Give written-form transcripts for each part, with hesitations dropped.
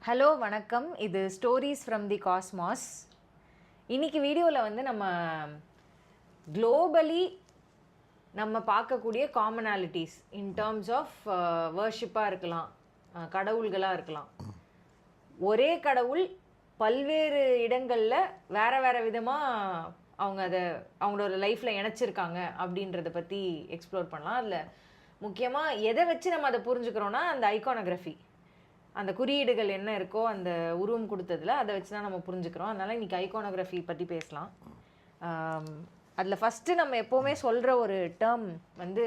Hello வணக்கம். இது stories from the cosmos. இன்னைக்கு வீடியோவில் வந்து நம்ம குளோபலி நம்ம பார்க்கக்கூடிய காமனாலிட்டிஸ் இன் டேர்ம்ஸ் ஆஃப் வர்ஷிப்பாக இருக்கலாம், கடவுள்களாக இருக்கலாம். ஒரே கடவுள் பல்வேறு இடங்களில் வேற வேற விதமாக அவங்க அதை அவங்களோட லைஃப்பில் இணைச்சிருக்காங்க அப்படின்றத பற்றி எக்ஸ்ப்ளோர் பண்ணலாம். அதில் முக்கியமாக எதை வச்சு நம்ம அதை புரிஞ்சுக்கிறோன்னா அந்த ஐகானோகிராஃபி, அந்த குறியீடுகள் என்ன இருக்கோ அந்த உருவம் கொடுத்ததில் அதை வச்சு தான் நம்ம புரிஞ்சுக்கிறோம். அதனால் இன்றைக்கி ஐகானோகிராஃபி பற்றி பேசலாம். அதில் ஃபஸ்ட்டு நம்ம எப்போவுமே சொல்கிற ஒரு டேர்ம் வந்து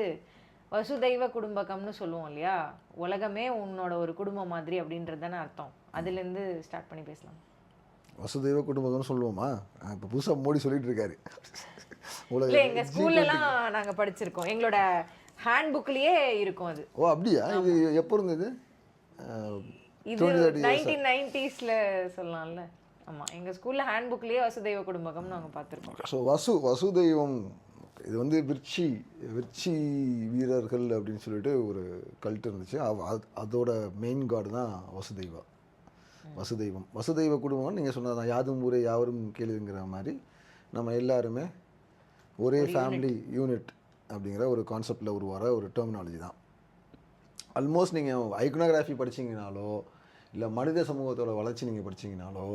வசுதெய்வ குடும்பகம்னு சொல்லுவோம் இல்லையா? உலகமே உன்னோட ஒரு குடும்பம் மாதிரி அப்படின்றது தானே அர்த்தம். அதுலேருந்து ஸ்டார்ட் பண்ணி பேசலாம். வசுதெய்வ குடும்பம்னு சொல்லுவோமா? இப்போ புதுசாக மோடி சொல்லிட்டு இருக்காரு. இல்லை, எங்கள் ஸ்கூல்லலாம் நாங்கள் படிச்சிருக்கோம், எங்களோட ஹேண்ட் புக்லேயே இருக்கும் அது. ஓ அப்படியா? இது எப்போ இருந்தது? இது 1990s சொல்லலாம்ல. ஆமாம், எங்கள் ஸ்கூலில் ஹேண்ட் புக்லேயே வசுதெய்வ குடும்பகம் நாங்கள் பார்த்துருக்கோம். ஸோ வசுதெய்வம் இது வந்து விர்ச்சி வீரர்கள் அப்படின்னு சொல்லிட்டு ஒரு கல்ட் இருந்துச்சு. அதோட மெயின் காடு தான் வசுதெய்வ குடும்பம். நீங்கள் சொன்னதான் யாதும் ஊரே யாவரும் கேளுங்கிற மாதிரி நம்ம எல்லாருமே ஒரே ஃபேமிலி யூனிட் அப்படிங்கிற ஒரு கான்செப்டில் உருவார ஒரு டெர்மினாலஜி தான். ஆல்மோஸ்ட் நீங்கள் ஐகனோகிராஃபி படிச்சிங்கனாலோ இல்லை மனித சமூகத்தோட வளர்ச்சி நீங்கள் படிச்சிங்கனாலோ,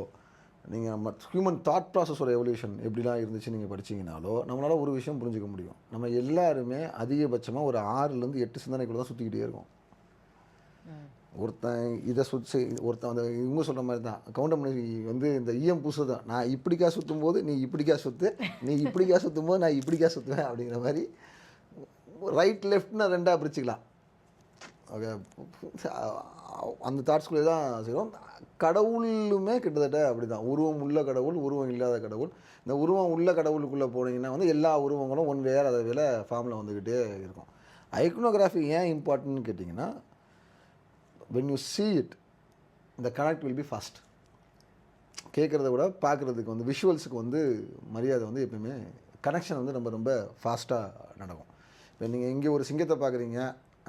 நீங்கள் ஹியூமன் தாட் ப்ராசஸோட எவல்யூஷன் எப்படிலாம் இருந்துச்சு நீங்கள் படிச்சிங்கனாலோ நம்மளால் ஒரு விஷயம் புரிஞ்சுக்க முடியும். நம்ம எல்லாருமே அதிகபட்சமாக ஒரு 6லேருந்து 8 சிந்தனைக்குள்ள தான் சுற்றிக்கிட்டே இருக்கோம். ஒருத்தன் இதை ஒருத்தன் அந்த இவங்க சொல்கிற மாதிரி தான் கவுண்டமணி வந்து இந்த ஈயம் பூசு தான். நான் இப்படிக்கா சுற்றும் போது நீ இப்படிக்கா சுற்று, நீ இப்படிக்கா சுற்றும் போது நான் இப்படிக்கா சுற்றுவேன் அப்படிங்கிற மாதிரி ரைட் லெஃப்ட்னு 2ஆக பிரிச்சுக்கலாம். ஓகே, அந்த தாட்ஸ்குள்ளே தான் செய்வோம். கடவுளுமே கிட்டத்தட்ட அப்படி தான். உருவம் உள்ள கடவுள், உருவம் இல்லாத கடவுள். இந்த உருவம் உள்ள கடவுளுக்குள்ளே போனீங்கன்னா வந்து எல்லா உருவங்களும் ஒன் வேறு அதை வேலை ஃபார்மில் வந்துக்கிட்டே இருக்கும். ஐகனோகிராஃபி ஏன் இம்பார்ட்டன்ட்னு கேட்டிங்கன்னா, when you see it, the connect will be fast. கேட்குறத விட பார்க்குறதுக்கு வந்து விஷுவல்ஸுக்கு வந்து மரியாதை வந்து எப்பயுமே கனெக்ஷன் வந்து ரொம்ப ஃபாஸ்ட்டாக நடக்கும். இப்போ நீங்கள் இங்கே ஒரு சிங்கத்தை பார்க்குறீங்க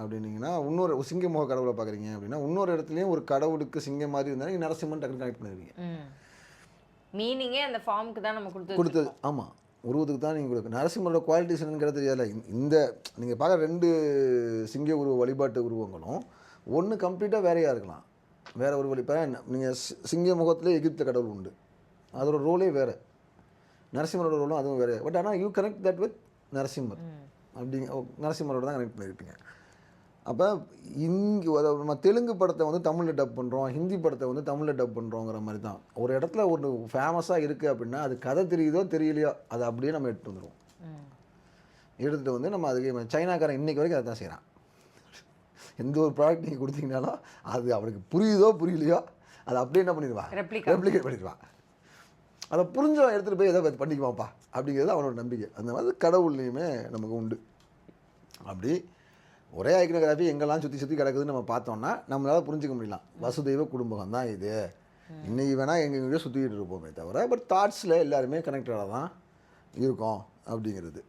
அப்படின்னீங்கன்னா, இன்னொரு சிங்க முக கடவுளை பார்க்குறீங்க அப்படின்னா, இன்னொரு இடத்துலையும் ஒரு கடவுளுக்கு சிங்கம் மாதிரி இருந்தாலும் நீங்கள் நரசிம்மன் டக்குனு கனெக்ட் பண்ணிடுவீங்க. மீனிங்கே அந்த ஃபார்முக்கு தான் நம்ம கொடுத்தது. ஆமாம், உருவத்துக்கு தான் நீங்கள் கொடுக்கு. நரசிம்மரோட குவாலிட்டிஸ் என்னங்கிறது தெரியல. இந்த நீங்கள் பார்க்குற 2 சிங்க உருவ வழிபாட்டு உருவங்களும் ஒன்று கம்ப்ளீட்டாக வேறையாக இருக்கலாம். வேறு ஒரு வழி. இப்போ நீங்கள் சிங்க முகத்தில் எகிப்த கடவுள் உண்டு, அதோட ரோலே வேறு. நரசிம்மரோட ரோலும் அதுவும் வேறு. பட் ஆனால் you connect that with Narasimhar நரசிம்மரோட தான் கனெக்ட் பண்ணியிருப்பீங்க. அப்போ இங்கே நம்ம தெலுங்கு படத்தை வந்து தமிழில் டப் பண்ணுறோம், ஹிந்தி படத்தை வந்து தமிழில் டப் பண்ணுறோங்கிற மாதிரி தான். ஒரு இடத்துல ஒரு ஃபேமஸாக இருக்குது அப்படின்னா அது கதை தெரியுதோ தெரியலையோ அதை அப்படியே நம்ம எடுத்துகிட்டு வந்துடுவோம். எடுத்துகிட்டு வந்து நம்ம அதுக்கு சைனாக்காரன் இன்றைக்கி வரைக்கும் அதை தான் செய்கிறான். எந்த ஒரு ப்ராடக்ட் நீங்கள் கொடுத்தீங்கனாலும் அது அவனுக்கு புரியுதோ புரியலையோ அதை அப்படியே என்ன பண்ணிடுவான், ரெப்ளிகேட் பண்ணிடுவான். அதை புரிஞ்சவன் எடுத்துகிட்டு போய் எதை பண்ணிக்குவான்ப்பா அப்படிங்கிறது அவனோட நம்பிக்கை. அந்த மாதிரி கடவுள்லையுமே நமக்கு உண்டு. அப்படி ஒரே ஐகனோகிராஃபி எங்கெல்லாம் சுற்றி கிடக்குதுன்னு நம்ம பார்த்தோம்னா நம்மளால் புரிஞ்சிக்க முடியலாம். வசுதெய்வ குடும்பம் தான் இது. இன்றைக்கி வேணால் எங்கெங்கேயோ சுற்றிக்கிட்டு இருப்போமே தவிர, பட் தாட்ஸில் எல்லாருமே கனெக்டடாக தான் இருக்கோம் அப்படிங்கிறது.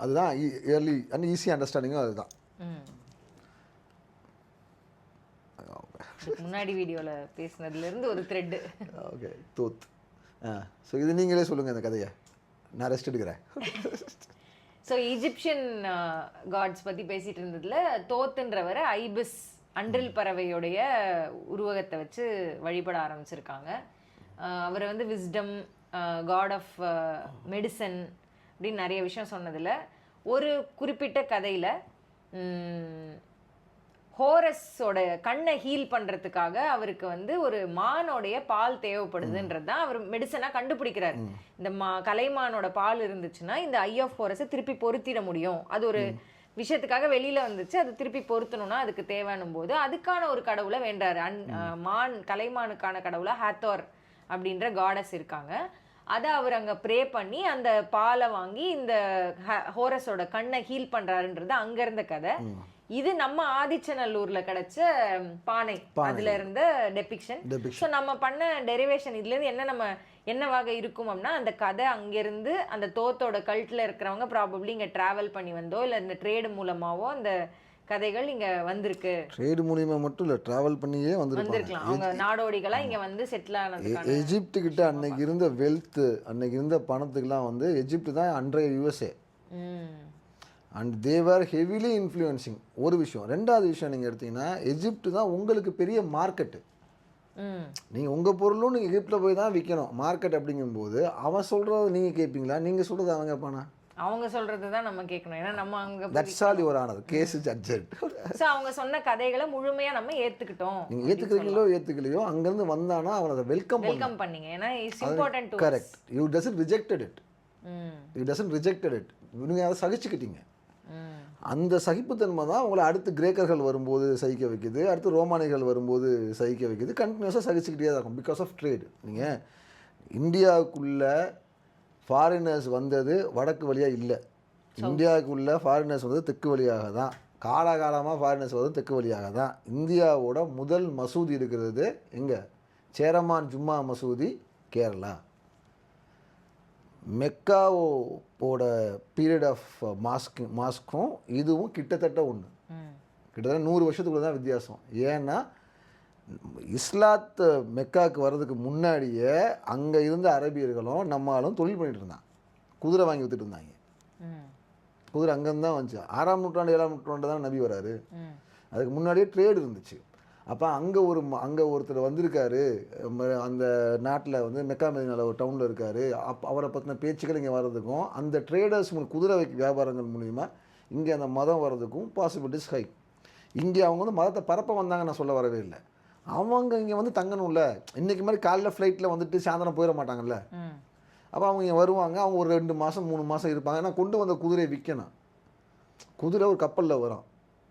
அதுதான் ஏர்லி அண்ட் ஈஸி அண்டர்ஸ்டாண்டிங்கும் அதுதான். முன்னாடி வீடியோவில் பேசினதுலேருந்து ஒரு த்ரெட்டு. ஓகே, தோத். ஸோ இது நீங்களே சொல்லுங்கள் இந்த கதையை, நான் ரெஸ்ட் எடுக்கிறேன். ஸோ ஈஜிப்சியன் காட்ஸ் பற்றி பேசிகிட்டு இருந்ததில் தோத்துன்றவரை ஐபிஸ் அன்றில் பறவையோடைய உருவகத்தை வச்சு வழிபட ஆரம்பிச்சிருக்காங்க. அவரை வந்து விஸ்டம், காட் ஆஃப் மெடிசன் அப்படின்னு நிறைய விஷயம் சொன்னதில் ஒரு குறிப்பிட்ட கதையில் ஹோரஸோட கண்ணை ஹீல் பண்ணுறதுக்காக அவருக்கு வந்து ஒரு மானோடைய பால் தேவைப்படுதுன்றது தான் அவர் மெடிசனாக கண்டுபிடிக்கிறார். இந்த கலைமானோட பால் இருந்துச்சுன்னா இந்த ஐ ஆஃப் ஹோரஸை திருப்பி பொருத்திட முடியும். அது ஒரு விஷயத்துக்காக வெளியில் வந்துச்சு, அது திருப்பி பொருத்தணும்னா அதுக்கு தேவைன்னும் போது அதுக்கான ஒரு கடவுளை வேண்டாரு. கலைமானுக்கான கடவுளை ஹாத்தோர் அப்படின்ற காடஸ் இருக்காங்க. அதை அவர் அங்கே ப்ரே பண்ணி அந்த பாலை வாங்கி இந்த ஹோரஸோட கண்ணை ஹீல் பண்ணுறாருன்றது அங்கே இருந்த கதை. இது நம்ம ஆதிச்சநல்லூர்ல கிடைச்ச பானை, அதுல இருந்த டெபிக்ஷன். ஸோ நம்ம பண்ண டெரிவேஷன் இதுல இருந்து நம்ம என்னவாக இருக்கும் அப்படின்னா, அந்த கதை அங்கிருந்து அந்த தோத்தோட கல்ட்டில் இருக்கிறவங்க ப்ராபப்ளி இங்கே ட்ராவல் பண்ணி வந்தோ இல்லை இந்த ட்ரேடு மூலமாவோ அந்த கதைகள் இங்க வந்திருக்கு. ட்ரேடு மூலியமா மட்டும் இல்லை, ட்ராவல் பண்ணியே வந்திருக்கலாம். அவங்க வந்திருப்பாங்க. நாடோடிகளா இங்க வந்து செட்டில் ஆனதுக்கான எஜிப்து கிட்ட அன்னைக்கு இருந்த வெல்த்து, அன்னைக்கு இருந்த பணத்துக்கெல்லாம் வந்து எஜிப்து தான் அன்றைய USA. And they were heavily influencing. ஒரு விஷயம். ரெண்டாவது விஷயம் நீங்கள் எடுத்தீங்கன்னா எஜிப்து தான் உங்களுக்கு பெரிய மார்க்கெட்டு. நீங்கள் உங்கள் பொருளும் நீங்கள் எகிப்தில் போய் தான் விற்கணும். மார்க்கெட் அப்படிங்கும்போது அவன் சொல்கிறத நீங்கள் கேட்பீங்களா, நீங்கள் சொல்கிறது அவன் கேட்பானா? அவங்க சொல்றது தான் நம்ம கேட்கணும். ஏன்னா நம்ம அங்க that's all your honour, case is adjourned. So அவங்க சொன்ன கதைகளை முழுமையா நம்ம ஏத்துக்கிட்டோம். நீங்கள் ஏற்றுக்கிறீங்களோ ஏற்றுக்கலையோ அங்கேருந்து வந்தானா அவனை அதை வெல்கம் பண்ணீங்க. ஏன்னா it's important to correct. You doesn't rejected it. You doesn't rejected it. நீங்கள் அதை சகிச்சுக்கிட்டீங்க. அந்த சகிப்புத்தன்மை தான் உங்களை அடுத்து கிரேக்கர்கள் வரும்போது சகிக்க வைக்குது, அடுத்து ரோமானிகள் வரும்போது சகிக்க வைக்குது. கண்டினியூஸாக சகிச்சுக்கிட்டே தான் இருக்கும். Because of trade. நீங்கள் இந்தியாவுக்குள்ள ஃபாரினர்ஸ் வந்தது வடக்கு வழியாக இல்லை, இந்தியாவுக்குள்ள ஃபாரினர்ஸ் வந்தது தெற்கு வழியாக தான். காலகாலமாக ஃபாரினர்ஸ் வந்தது தெற்கு வழியாக தான். இந்தியாவோட முதல் மசூதி இருக்கிறது எங்கே? சேரமான் ஜும்மா மசூதி, கேரளா. மெக்காவோட பீரியட் ஆஃப் மாஸ்க்கும் இதுவும் கிட்டத்தட்ட ஒன்று. கிட்டத்தட்ட 100 வருஷத்துக்குள்ள தான் வித்தியாசம். ஏன்னா இஸ்லாத்து மெக்காவுக்கு வர்றதுக்கு முன்னாடியே அங்கே இருந்த அரபியர்களும் நம்மளும் தொழில் பண்ணிட்டு இருந்தாங்க. குதிரை வாங்கி வித்துட்டு இருந்தாங்க. குதிரை அங்கேருந்து தான் வந்துச்சு. 6ஆம் நூற்றாண்டு 7ஆம் நூற்றாண்டு தான் நபி வராரு. அதுக்கு முன்னாடியே ட்ரேடு இருந்துச்சு. அப்போ அங்கே ஒருத்தர் வந்திருக்காரு, அந்த நாட்டில் வந்து மெக்கா மதீனால ஒரு டவுனில் இருக்கார். அவரை பற்றின பேச்சுக்கள் இங்கே வர்றதுக்கும் அந்த ட்ரேடர்ஸ் குதிரை வியாபாரங்கள் மூலிமா இங்கே அந்த மதம் வர்றதுக்கும் பாசிபிலிட்டிஸ் ஹை. இங்கே அவங்க வந்து மதத்தை பரப்ப வந்தாங்க, நான் சொல்ல வரவே இல்லை. அவங்க இங்கே வந்து தங்கணும்ல. இன்றைக்கி மாதிரி காலைல ஃப்ளைட்டில் வந்துட்டு சாயந்தரம் போயிட மாட்டாங்கல்ல. அப்போ அவங்க இங்கே வருவாங்க. அவங்க ஒரு 2 மாதம் 3 மாதம் இருப்பாங்க. ஏன்னா கொண்டு வந்த குதிரையை விற்கணும். குதிரை ஒரு கப்பலில் வரும்.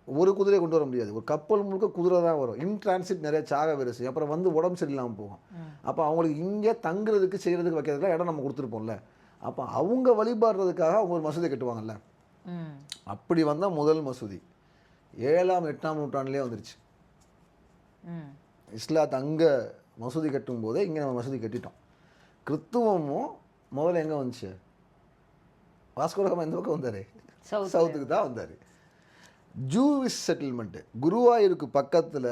ஒரு குதிரையை கொண்டு வர முடியாது. ஒரு கப்பல் முழுக்க குதிரை தான் வரும். இன் டிரான்சிட் நிறைய சாக வரிசை, அப்புறம் வந்து உடம்பு சரியில்லாமல் போகும். அப்போ அவங்களுக்கு இங்கே தங்குறதுக்கு செய்கிறதுக்கு வைக்கிறதுக்குலாம் இடம் நம்ம கொடுத்துருப்போம்ல. அப்போ அவங்க வழிபாடுறதுக்காக அவங்க ஒரு மசூதி கட்டுவாங்கல்ல. அப்படி வந்தால் முதல் மசூதி 7ஆம் 8ஆம் நூற்றாண்டுலேயே வந்துருச்சு. இஸ்லாத் அங்கே மசூதி கட்டும் போதே இங்கே நம்ம மசூதி கட்டிட்டோம். கிறித்துவமும் முதல்ல எங்கே வந்துச்சு? வாஸ்கோ ட காமா எந்த பக்கம் வந்தார்? சவுத்துக்கு தான் வந்தார். ஜூவிஷ் செட்டில்மெண்ட்டு குருவாயூருக்கு பக்கத்தில்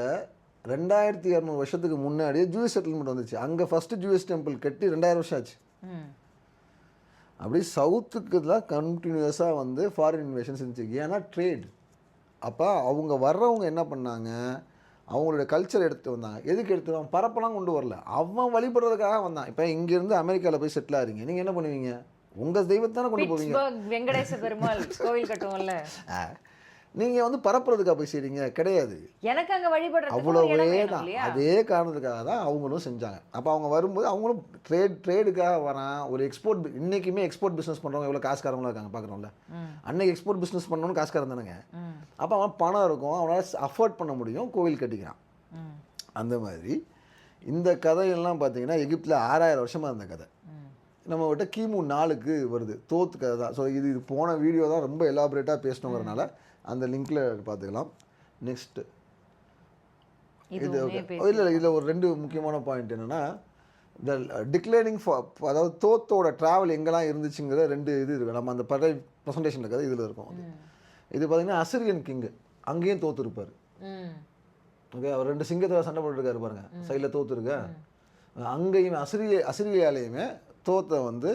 2200 வருஷத்துக்கு முன்னாடியே ஜூவிஷ் செட்டில்மெண்ட் வந்துச்சு. அங்கே ஃபஸ்ட்டு ஜூவிஷ் டெம்பிள் கட்டி 2000 வருஷம் ஆச்சு. அப்படி சவுத்துக்கு தான் கண்டினியூஸாக வந்து ஃபாரின் இன்வேஷன்ஸ் இருந்துச்சு. ஏன்னா ட்ரேட். அப்போ அவங்க வர்றவங்க என்ன பண்ணாங்க, அவங்களுடைய கல்ச்சர் எடுத்து வந்தாங்க. எதுக்கு எடுத்து வந்தாங்க? பரப்பெல்லாம் கொண்டு வரல, அவன் வழிபடுறதுக்காக வந்தான். இப்போ இங்கேருந்து அமெரிக்காவில் போய் செட்டில் ஆகிறீங்க, நீங்கள் என்ன பண்ணுவீங்க? உங்கள் தெய்வத்தானே கொண்டு போவீங்க. வெங்கடேச பெருமாள் கோவில் கட்டுவோம்ல, நீங்கள் வந்து பரப்புறதுக்காக போய் செய்றீங்க கிடையாது. எனக்கு அங்கே வழிபடுறது அவ்வளோவே தான். அதே காரணத்துக்காக தான் அவங்களும் செஞ்சாங்க. அப்போ அவங்க வரும்போது அவங்களும் ட்ரேடுக்காக வரான். ஒரு எக்ஸ்போர்ட், இன்றைக்குமே எக்ஸ்போர்ட் பிஸ்னஸ் பண்ணுறவங்க எவ்வளோ காசுக்காரங்களாம் இருக்காங்க பார்க்குறோம்ல. அன்னைக்கு எக்ஸ்போர்ட் பிஸ்னஸ் பண்ணணும்னு காசுக்காரன் தானேங்க. அப்போ அவன் பணம் இருக்கும், அவனால் அஃபோர்ட் பண்ண முடியும், கோவில் கட்டிக்கிறான். அந்த மாதிரி இந்த கதையெல்லாம் பார்த்தீங்கன்னா எகிப்தில் 6000 வருஷமாக இருந்த கதை. நம்ம விட்ட கிமு 4க்கு வருது. தோத்து கதை தான். ஸோ இது போன வீடியோ தான் ரொம்ப எலாபரேட்டாக பேசணுங்கிறனால அந்த லிங்க்ல பார்த்துக்கலாம். நெக்ஸ்ட் இது இல்லை, இதில் ஒரு 2 முக்கியமான பாயிண்ட் என்னென்னா, இந்த டிக்ளைனிங் அதாவது தோத்தோட ட்ராவல் எங்கெல்லாம் இருந்துச்சுங்கிற 2 இது இருக்குது. நம்ம அந்த பழைய ப்ரெசன்டேஷன் இருக்கிறது இதில் இருக்கும். இது பார்த்தீங்கன்னா அசிரியன் கிங்கு அங்கேயும் தோத்து இருப்பார். ஓகே, அவர் 2 சிங்கத்தை சண்டை போட்டுருக்காரு பாருங்க, சைடில் தோத்து இருக்க. அங்கேயுமே அசிரியாலேயுமே தோத்தை வந்து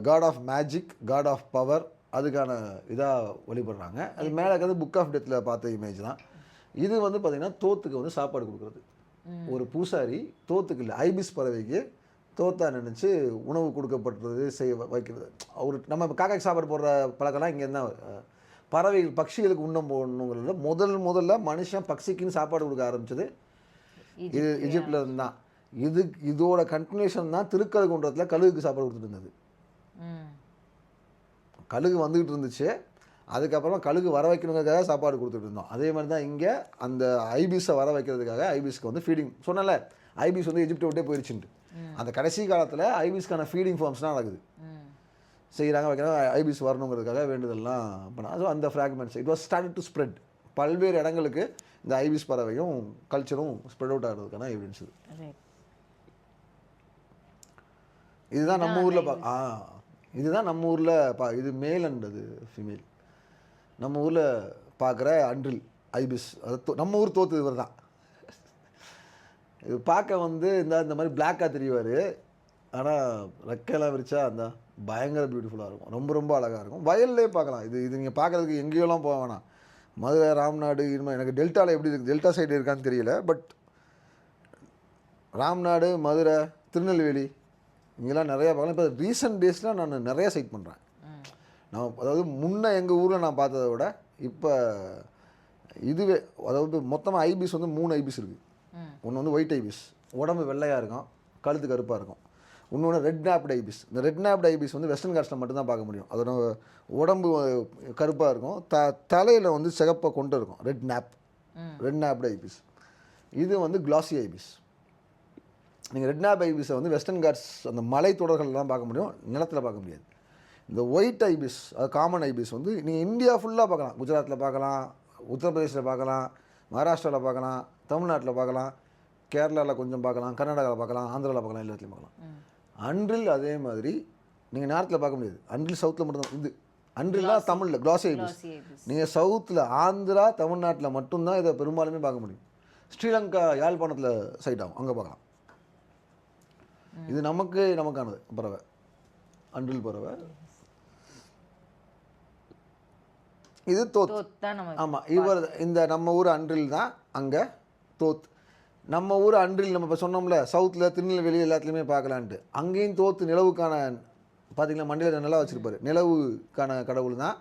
god of magic, god of power, அதுக்கான இதாக வழிபடுறாங்க. அது மேலே இருக்கிறது புக் ஆஃப் டெத்தில் பார்த்த இமேஜ் தான். இது வந்து பார்த்திங்கன்னா தோத்துக்கு வந்து சாப்பாடு கொடுக்குறது. ஒரு பூசாரி தோத்துக்கு இல்லை, ஐபிஸ் பறவைக்கு தோத்தா நினச்சி உணவு கொடுக்கப்படுறது வைக்கிறது. ஒரு நம்ம காக்காக்கு சாப்பாடு போடுற பழக்கம்லாம் இங்கேருந்து தான். பறவைகள் பட்சிகளுக்கு உண்ணம் போடணுங்கிறத முதல்ல மனுஷன் பக்ஷிக்குன்னு சாப்பாடு கொடுக்க ஆரம்பிச்சது இது எஜிப்டில் இருந்து தான். இதோட கண்டினியூஷன் தான் திருக்கழுகுன்றத்தில் கழுகுக்கு சாப்பாடு கொடுத்துட்டு இருந்தது. கழுகு வந்துக்கிட்டு இருந்துச்சு, அதுக்கப்புறமா கழுகு வர வைக்கணுங்கிறதுக்காக சாப்பாடு கொடுத்துட்டு இருந்தோம். அதே மாதிரி தான் இங்கே அந்த ஐபிஸை வர வைக்கிறதுக்காக ஐபிஸ்க்கு வந்து ஃபீடிங் சொன்னல. ஐபிஸ் வந்து எஜிப்டை விட்டே போயிடுச்சுட்டு. அந்த கடைசி காலத்தில் ஐபிஸ்க்கான ஃபீடிங் ஃபார்ம்ஸ்லாம் நடக்குது, செய்கிறாங்க, வைக்கிறாங்க. ஐபிஸ் வரணுங்கிறதுக்காக வேண்டுதல்லாம் பண்ணால் ஸோ அந்த fragments it was started to spread. பல்வேறு இடங்களுக்கு இந்த ஐபிஸ் பறவையும் கல்ச்சரும் ஸ்ப்ரெட் அவுட் ஆகிறதுக்கான எவிடன்ஸ் இது. இதுதான் நம்ம ஊரில் இதுதான் நம்ம ஊரில் இது மேல் அண்ட் அது ஃபீமேல். நம்ம ஊரில் பார்க்குற அன்றில் ஐபிஸ், அது நம்ம ஊர் தோத்து இவர் தான். இது பார்க்க வந்து இந்த மாதிரி பிளாக்காக தெரிவார், ஆனால் ரெக்கையெல்லாம் விரிச்சா அந்த பயங்கர பியூட்டிஃபுல்லாக இருக்கும், ரொம்ப ரொம்ப அழகாக இருக்கும். வயல்லே பார்க்கலாம். இது நீங்கள் பார்க்குறதுக்கு எங்கேயோலாம் போக வேணாம். மதுரை, ராம்நாடு, இனிமேல் எனக்கு டெல்டாவில் எப்படி இருக்குது, டெல்டா சைடு இருக்கான்னு தெரியல, பட் ராம்நாடு, மதுரை, திருநெல்வேலி இங்கெல்லாம் நிறையா பார்க்கலாம். இப்போ ரீசெண்ட் டேஸில் நான் நிறையா சைட் பண்ணுறேன். நான் அதாவது முன்னே எங்கள் ஊரில் நான் பார்த்ததை விட இப்போ இதுவே, அதாவது மொத்தமாக ஐபிஸ் வந்து 3 ஐபிஸ் இருக்குது. ஒன்று வந்து ஒயிட் ஐபிஸ், உடம்பு வெள்ளையாக இருக்கும், கழுத்து கருப்பாக இருக்கும். இன்னொன்று ரெட் நாப்ட் ஐபிஸ். இந்த ரெட் நாப்ட் ஐபிஸ் வந்து வெஸ்டர்ன் காட்ஸில் மட்டும்தான் பார்க்க முடியும். அதோட உடம்பு கருப்பாக இருக்கும், தலையில் வந்து சிகப்பாக கொண்டு இருக்கும். ரெட் நாப்ட் ஐபிஸ். இது வந்து கிளாசி ஐபிஸ். நீங்கள் ரெட் நாப் ஐபிஸை வந்து வெஸ்டர்ன் காட்ஸ் அந்த மலை தொடர்கள்லாம் பார்க்க முடியும், நிலத்தில் பார்க்க முடியாது. இந்த ஒயிட் ஐபிஸ், அது காமன் ஐபிஸ் வந்து நீங்கள் இந்தியா ஃபுல்லாக பார்க்கலாம். குஜராத்தில் பார்க்கலாம், உத்தரப்பிரதேசில் பார்க்கலாம், மகாராஷ்டிராவில் பார்க்கலாம், தமிழ்நாட்டில் பார்க்கலாம், கேரளாவில் கொஞ்சம் பார்க்கலாம், கர்நாடகாவில் பார்க்கலாம், ஆந்திராவில் பார்க்கலாம், எல்லாத்துலையும் பார்க்கலாம். அன்றில் அதே மாதிரி நீங்கள் நார்த்தில் பார்க்க முடியாது. அன்றில் சவுத்தில் மட்டும்தான். இது அன்றில்லாம் தமிழில் கிளாசி ஐபிஸ். நீங்கள் சவுத்தில் ஆந்திரா, தமிழ்நாட்டில் மட்டும்தான் இதை பெரும்பாலுமே பார்க்க முடியும். ஸ்ரீலங்கா, யாழ்ப்பாணத்தில் சைட் ஆகும், அங்கே பார்க்கலாம். இது நமக்கானது பறவை, அன்றில் பறவை. இது தோத். ஆமாம், இவர் இந்த நம்ம ஊர் அன்றில் தான் அங்கே தோத். நம்ம ஊர் அன்றில் நம்ம இப்போ சொன்னோம்ல, சவுத்தில் திருநெல்வேலி எல்லாத்துலேயுமே பார்க்கலான்ட்டு. அங்கேயும் தோத்து நிலவுக்கான பார்த்தீங்களா, மண்டியில் நிலா வச்சுருப்பார், நிலவுக்கான கடவுள் தான்.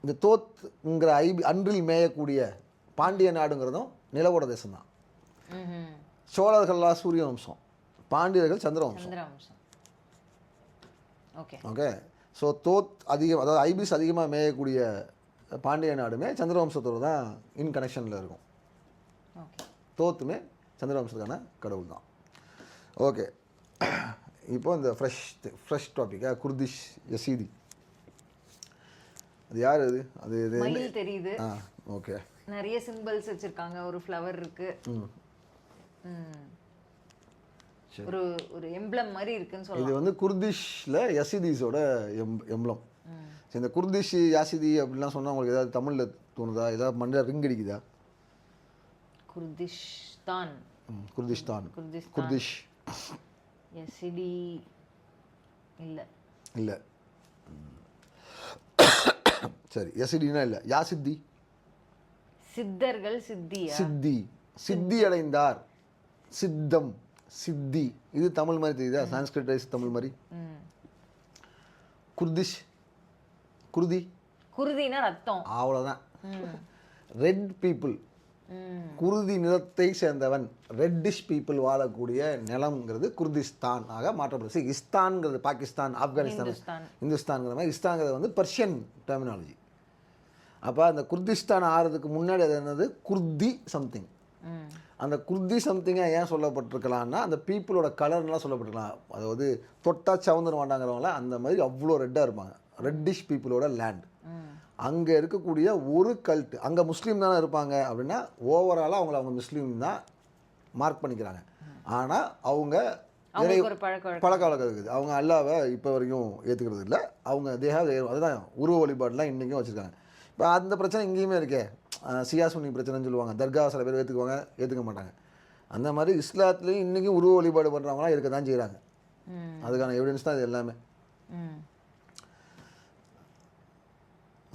இந்த தோத்துங்கிற அன்றில் மேயக்கூடிய பாண்டிய நாடுங்கிறதும் நிலவோட தேசம் தான். சோழர்கள்லாம் சூரிய வம்சம், பாண்டியர்கள் சந்திர வம்சம். ஓகே. ஸோ தோத் அதிகம், அதாவது ஐபிஸ் அதிகமாக மேயக்கூடிய பாண்டிய நாடுமே சந்திரவம்சத்தோடு தான் இன் கனெக்ஷனில் இருக்கும். தோத்துமே சந்திரவம்சத்துக்கான கடவுள் தான். ஓகே, இப்போ இந்த ஃப்ரெஷ் டாப்பிக்காக குர்திஷ் யசீதி. அது யார்? அது தெரியுது. ஓகே, நிறைய சிம்பிள்ஸ் வச்சுருக்காங்க, ஒரு ஃப்ளவர் இருக்குது, ஒரு எம்ப்ளம் மாதிரி இருக்குன்னு சொல்லலாம். இது வந்து குர்திஷில் யசீதீஸோட எம்ப்ளம். சரி, இந்த குர்திஷ் யாசிதி அப்படிலாம் சொன்னால் உங்களுக்கு ஏதாவது தமிழில் தோணுதா? ஏதாவது மண்ணில் ரிங் அடிக்குதா? குர்திஷ்தான். குர்திஷ் யசிடி இல்லை. சரி, யசிடினா இல்லை, யாசித்தி. சித்தர்கள், சித்தி அடைந்தார், சித்தம், சித்தி. இது தமிழ் மாதிரி தெரியுதா? சான்ஸ்கிரிட் தமிழ் மாதிரி. குருதினா ரத்தம், அவ்வளோதான். ரெட் பீப்புள், குருதி நிலத்தை சேர்ந்தவன், ரெட்டிஷ் பீப்புள் வாழக்கூடிய நிலம்ங்கிறது குர்திஸ்தான் ஆக மாற்றப்படுது. இஸ்தான்ங்கிறது பாகிஸ்தான், ஆப்கானிஸ்தான், இந்துஸ்தான்ங்கிற மாதிரி. இஸ்தான்ங்கிறது வந்து பர்ஷியன் டெர்மினாலஜி. அப்போ அந்த குர்திஸ்தான் ஆகிறதுக்கு முன்னாடி அது என்னது, குர்தி சம்திங். அந்த குர்தி சம்திங்கை ஏன் சொல்லப்பட்டிருக்கலாம்னா, அந்த பீப்புளோட கலர்லாம் சொல்லப்பட்டிருக்கலாம். அதாவது தொட்டா சவுந்தர மாட்டாங்கிறவங்களாம் அந்த மாதிரி அவ்வளோ ரெட்டாக இருப்பாங்க. ரெட்டிஷ் பீப்புளோட லேண்ட். அங்கே இருக்கக்கூடிய ஒரு கல்ட்டு, அங்கே முஸ்லீம் தானே இருப்பாங்க அப்படின்னா ஓவராலாக அவங்க முஸ்லீம் தான் மார்க் பண்ணிக்கிறாங்க. ஆனால் அவங்க பழக்க வழக்கம் இருக்குது. அவங்க அல்லாவை இப்போ வரைக்கும் ஏற்றுக்கிறது இல்லை. அவங்க அதுதான் உருவ வழிபாடுலாம் இன்றைக்கும் வச்சுருக்காங்க. இப்போ அந்த பிரச்சனை இங்கேயுமே இருக்கே, சியா சுன்னி பிரச்சனைன்னு சொல்லுவாங்க. தர்கா சில பேர் ஏற்றுக்க மாட்டாங்க. அந்த மாதிரி இஸ்லாத்துலேயும் இன்றைக்கும் உருவ வழிபாடு பண்ணுறவங்களாம் இருக்க தான் செய்கிறாங்க. அதுக்கான எவிடன்ஸ் தான் இது எல்லாமே.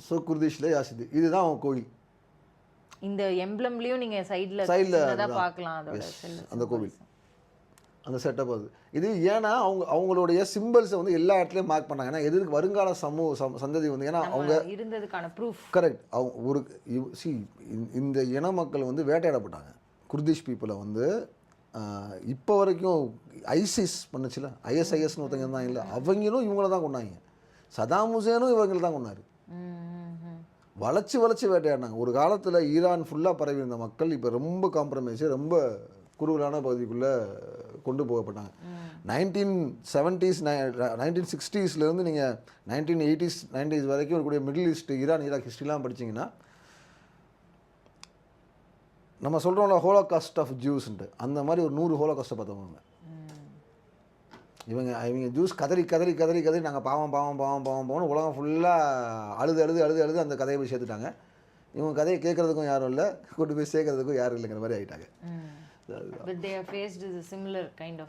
ஸோ குர்திஷில் யாசிதி, இதுதான் அவங்க கோவில். இந்த எம்ப்ளம்லேயும் நீங்கள் சைடில் பார்க்கலாம் அந்த கோவில், அந்த செட்டப். அது இது ஏன்னா அவங்களுடைய சிம்பிள்ஸை வந்து எல்லா இடத்துலையும் மார்க் பண்ணாங்க. ஏன்னா எதிர்க்கு வருங்கால சந்ததி வந்து, ஏன்னா அவங்க இருந்ததுக்கான ப்ரூஃப். கரெக்ட். அவங்க இந்த இன மக்கள் வந்து வேட்டையாடப்பட்டாங்க. குர்திஷ் பீப்புளை வந்து இப்போ வரைக்கும் ஐசிஸ் பண்ணுச்சுல, ஐஎஸ்ஐஎஸ்னு ஒருத்தங்க இருந்தாங்க இல்லை, அவங்களும் இவங்கள தான் கொண்டாங்க. சதாம் ஹுசேனும் இவங்களை தான் கொண்டாரு. வளைச்சி வேட்டையாடினாங்க. ஒரு காலத்தில் ஈரான் ஃபுல்லாக பரவி இருந்த மக்கள் இப்போ ரொம்ப காம்ப்ரமைஸு, ரொம்ப குறுகலான பகுதிக்குள்ளே கொண்டு போகப்பட்டாங்க. 1970s 1960ஸ்லேருந்து நீங்கள் 1980s 90s வரைக்கும் இருக்கக்கூடிய மிடில் ஈஸ்ட், ஈரான், ஈராக் ஹிஸ்ட்ரிலாம் படிச்சிங்கன்னா, நம்ம சொல்கிறோம்ல ஹோலோகாஸ்ட் ஆஃப் ஜூஸ்ன்ட்டு, அந்த மாதிரி ஒரு 100 ஹோலோகாஸ்ட்டை பார்த்தவங்க. இவங்க ஜூஸ் கதறி கதறி கதறி கதறி நாங்கள் பாவம் பாவம் பாவம் பாவம் பாவம்னு உலகம் ஃபுல்லாக அழுது அழுது அழுது அழுது அந்த கதையை போய் சேர்த்துட்டாங்க. இவங்க கதையை கேட்குறதுக்கும் யாரும் இல்லை, கொண்டு போய் சேர்க்கறதுக்கும் யாரும் இல்லைங்கிற மாதிரி ஆகிட்டாங்க. But they have faced a similar kind of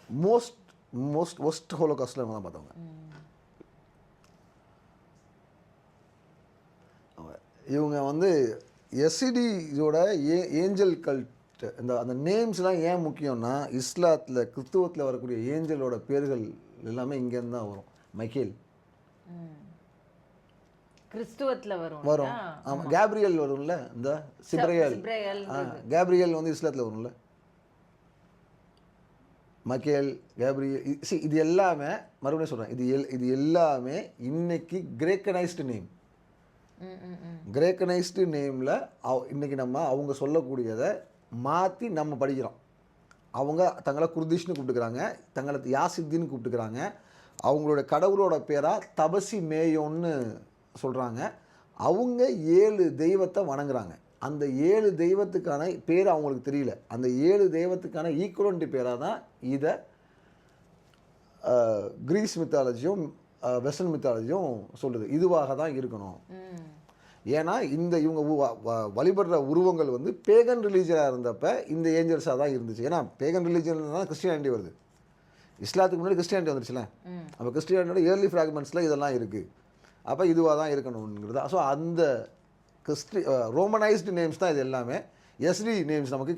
ஒஸ்ட் ஹோலோகாஸ்ட்டில் இவங்க தான் பார்த்தவங்க. இவங்க வந்து எஸ்சிடியோட ஏஞ்சல் கல்ட் அந்த நேம்ஸ்லாம் ஏன் முக்கியம்னா, இஸ்லாத்தில் கிறிஸ்துவத்தில் வரக்கூடிய ஏஞ்சலோட பேர்கள் எல்லாமே இங்கேருந்து தான் வரும். மைக்கேல் கிறிஸ்துவத்துல வரும். ஆமாம், கேப்ரியல் வரும்ல, இந்த சிப்ரையல், கேப்ரியல் வந்து இஸ்லாத்தில் வரும்ல. மைக்கேல், கேப்ரியல், இது எல்லாமே மறுபடியும் சொல்கிறேன், இது எல்லாமே இன்னைக்கு கிரேக்கனைஸ்டு நேம். கிரேக்கனைஸ்டு நேமில் இன்னைக்கு நம்ம அவங்க சொல்லக்கூடியதை மாற்றி நம்ம படிக்கிறோம். அவங்க தங்களை குர்திஷ்னு கூப்பிட்டுக்கிறாங்க, தங்களை யாசித்தின்னு கூப்பிட்டுக்கிறாங்க. அவங்களோட கடவுளோட பேராக தபசி மேயோன்னு சொல்கிறாங்க. அவங்க 7 தெய்வத்தை வணங்குறாங்க. அந்த 7 தெய்வத்துக்கான பேர் அவங்களுக்கு தெரியல. அந்த 7 தெய்வத்துக்கான ஈக்குவலண்ட் பேராக தான் இதை கிரீஸ் மித்தாலஜியும் வெஸ்டர்ன் மித்தாலஜியும் சொல்லுது. இதுவாக தான் இருக்கணும். ஏன்னா இவங்க வழிபடுற உருவங்கள் வந்து பேகன் ரிலீஜனாக இருந்தப்ப இந்த ஏஞ்சல்ஸாக தான் இருந்துச்சு. ஏன்னா பேகன் ரிலீஜன் தான் கிறிஸ்டியானிட்டி வருது. இஸ்லாத்துக்கு முன்னாடி கிறிஸ்டியானிட்டி வந்துருச்சுல. அப்போ கிறிஸ்டியானிட்டியோட இயர்லி ஃப்ராக்மெண்ட்ஸில் இதெல்லாம் இருக்குது. அப்போ இதுவாக தான் இருக்கணுங்கிறது. ஸோ அந்த ரோமனைஸ்டு நேம்ஸ் தான் இது எல்லாமே. எஸ்டி நேம்ஸ் நமக்கு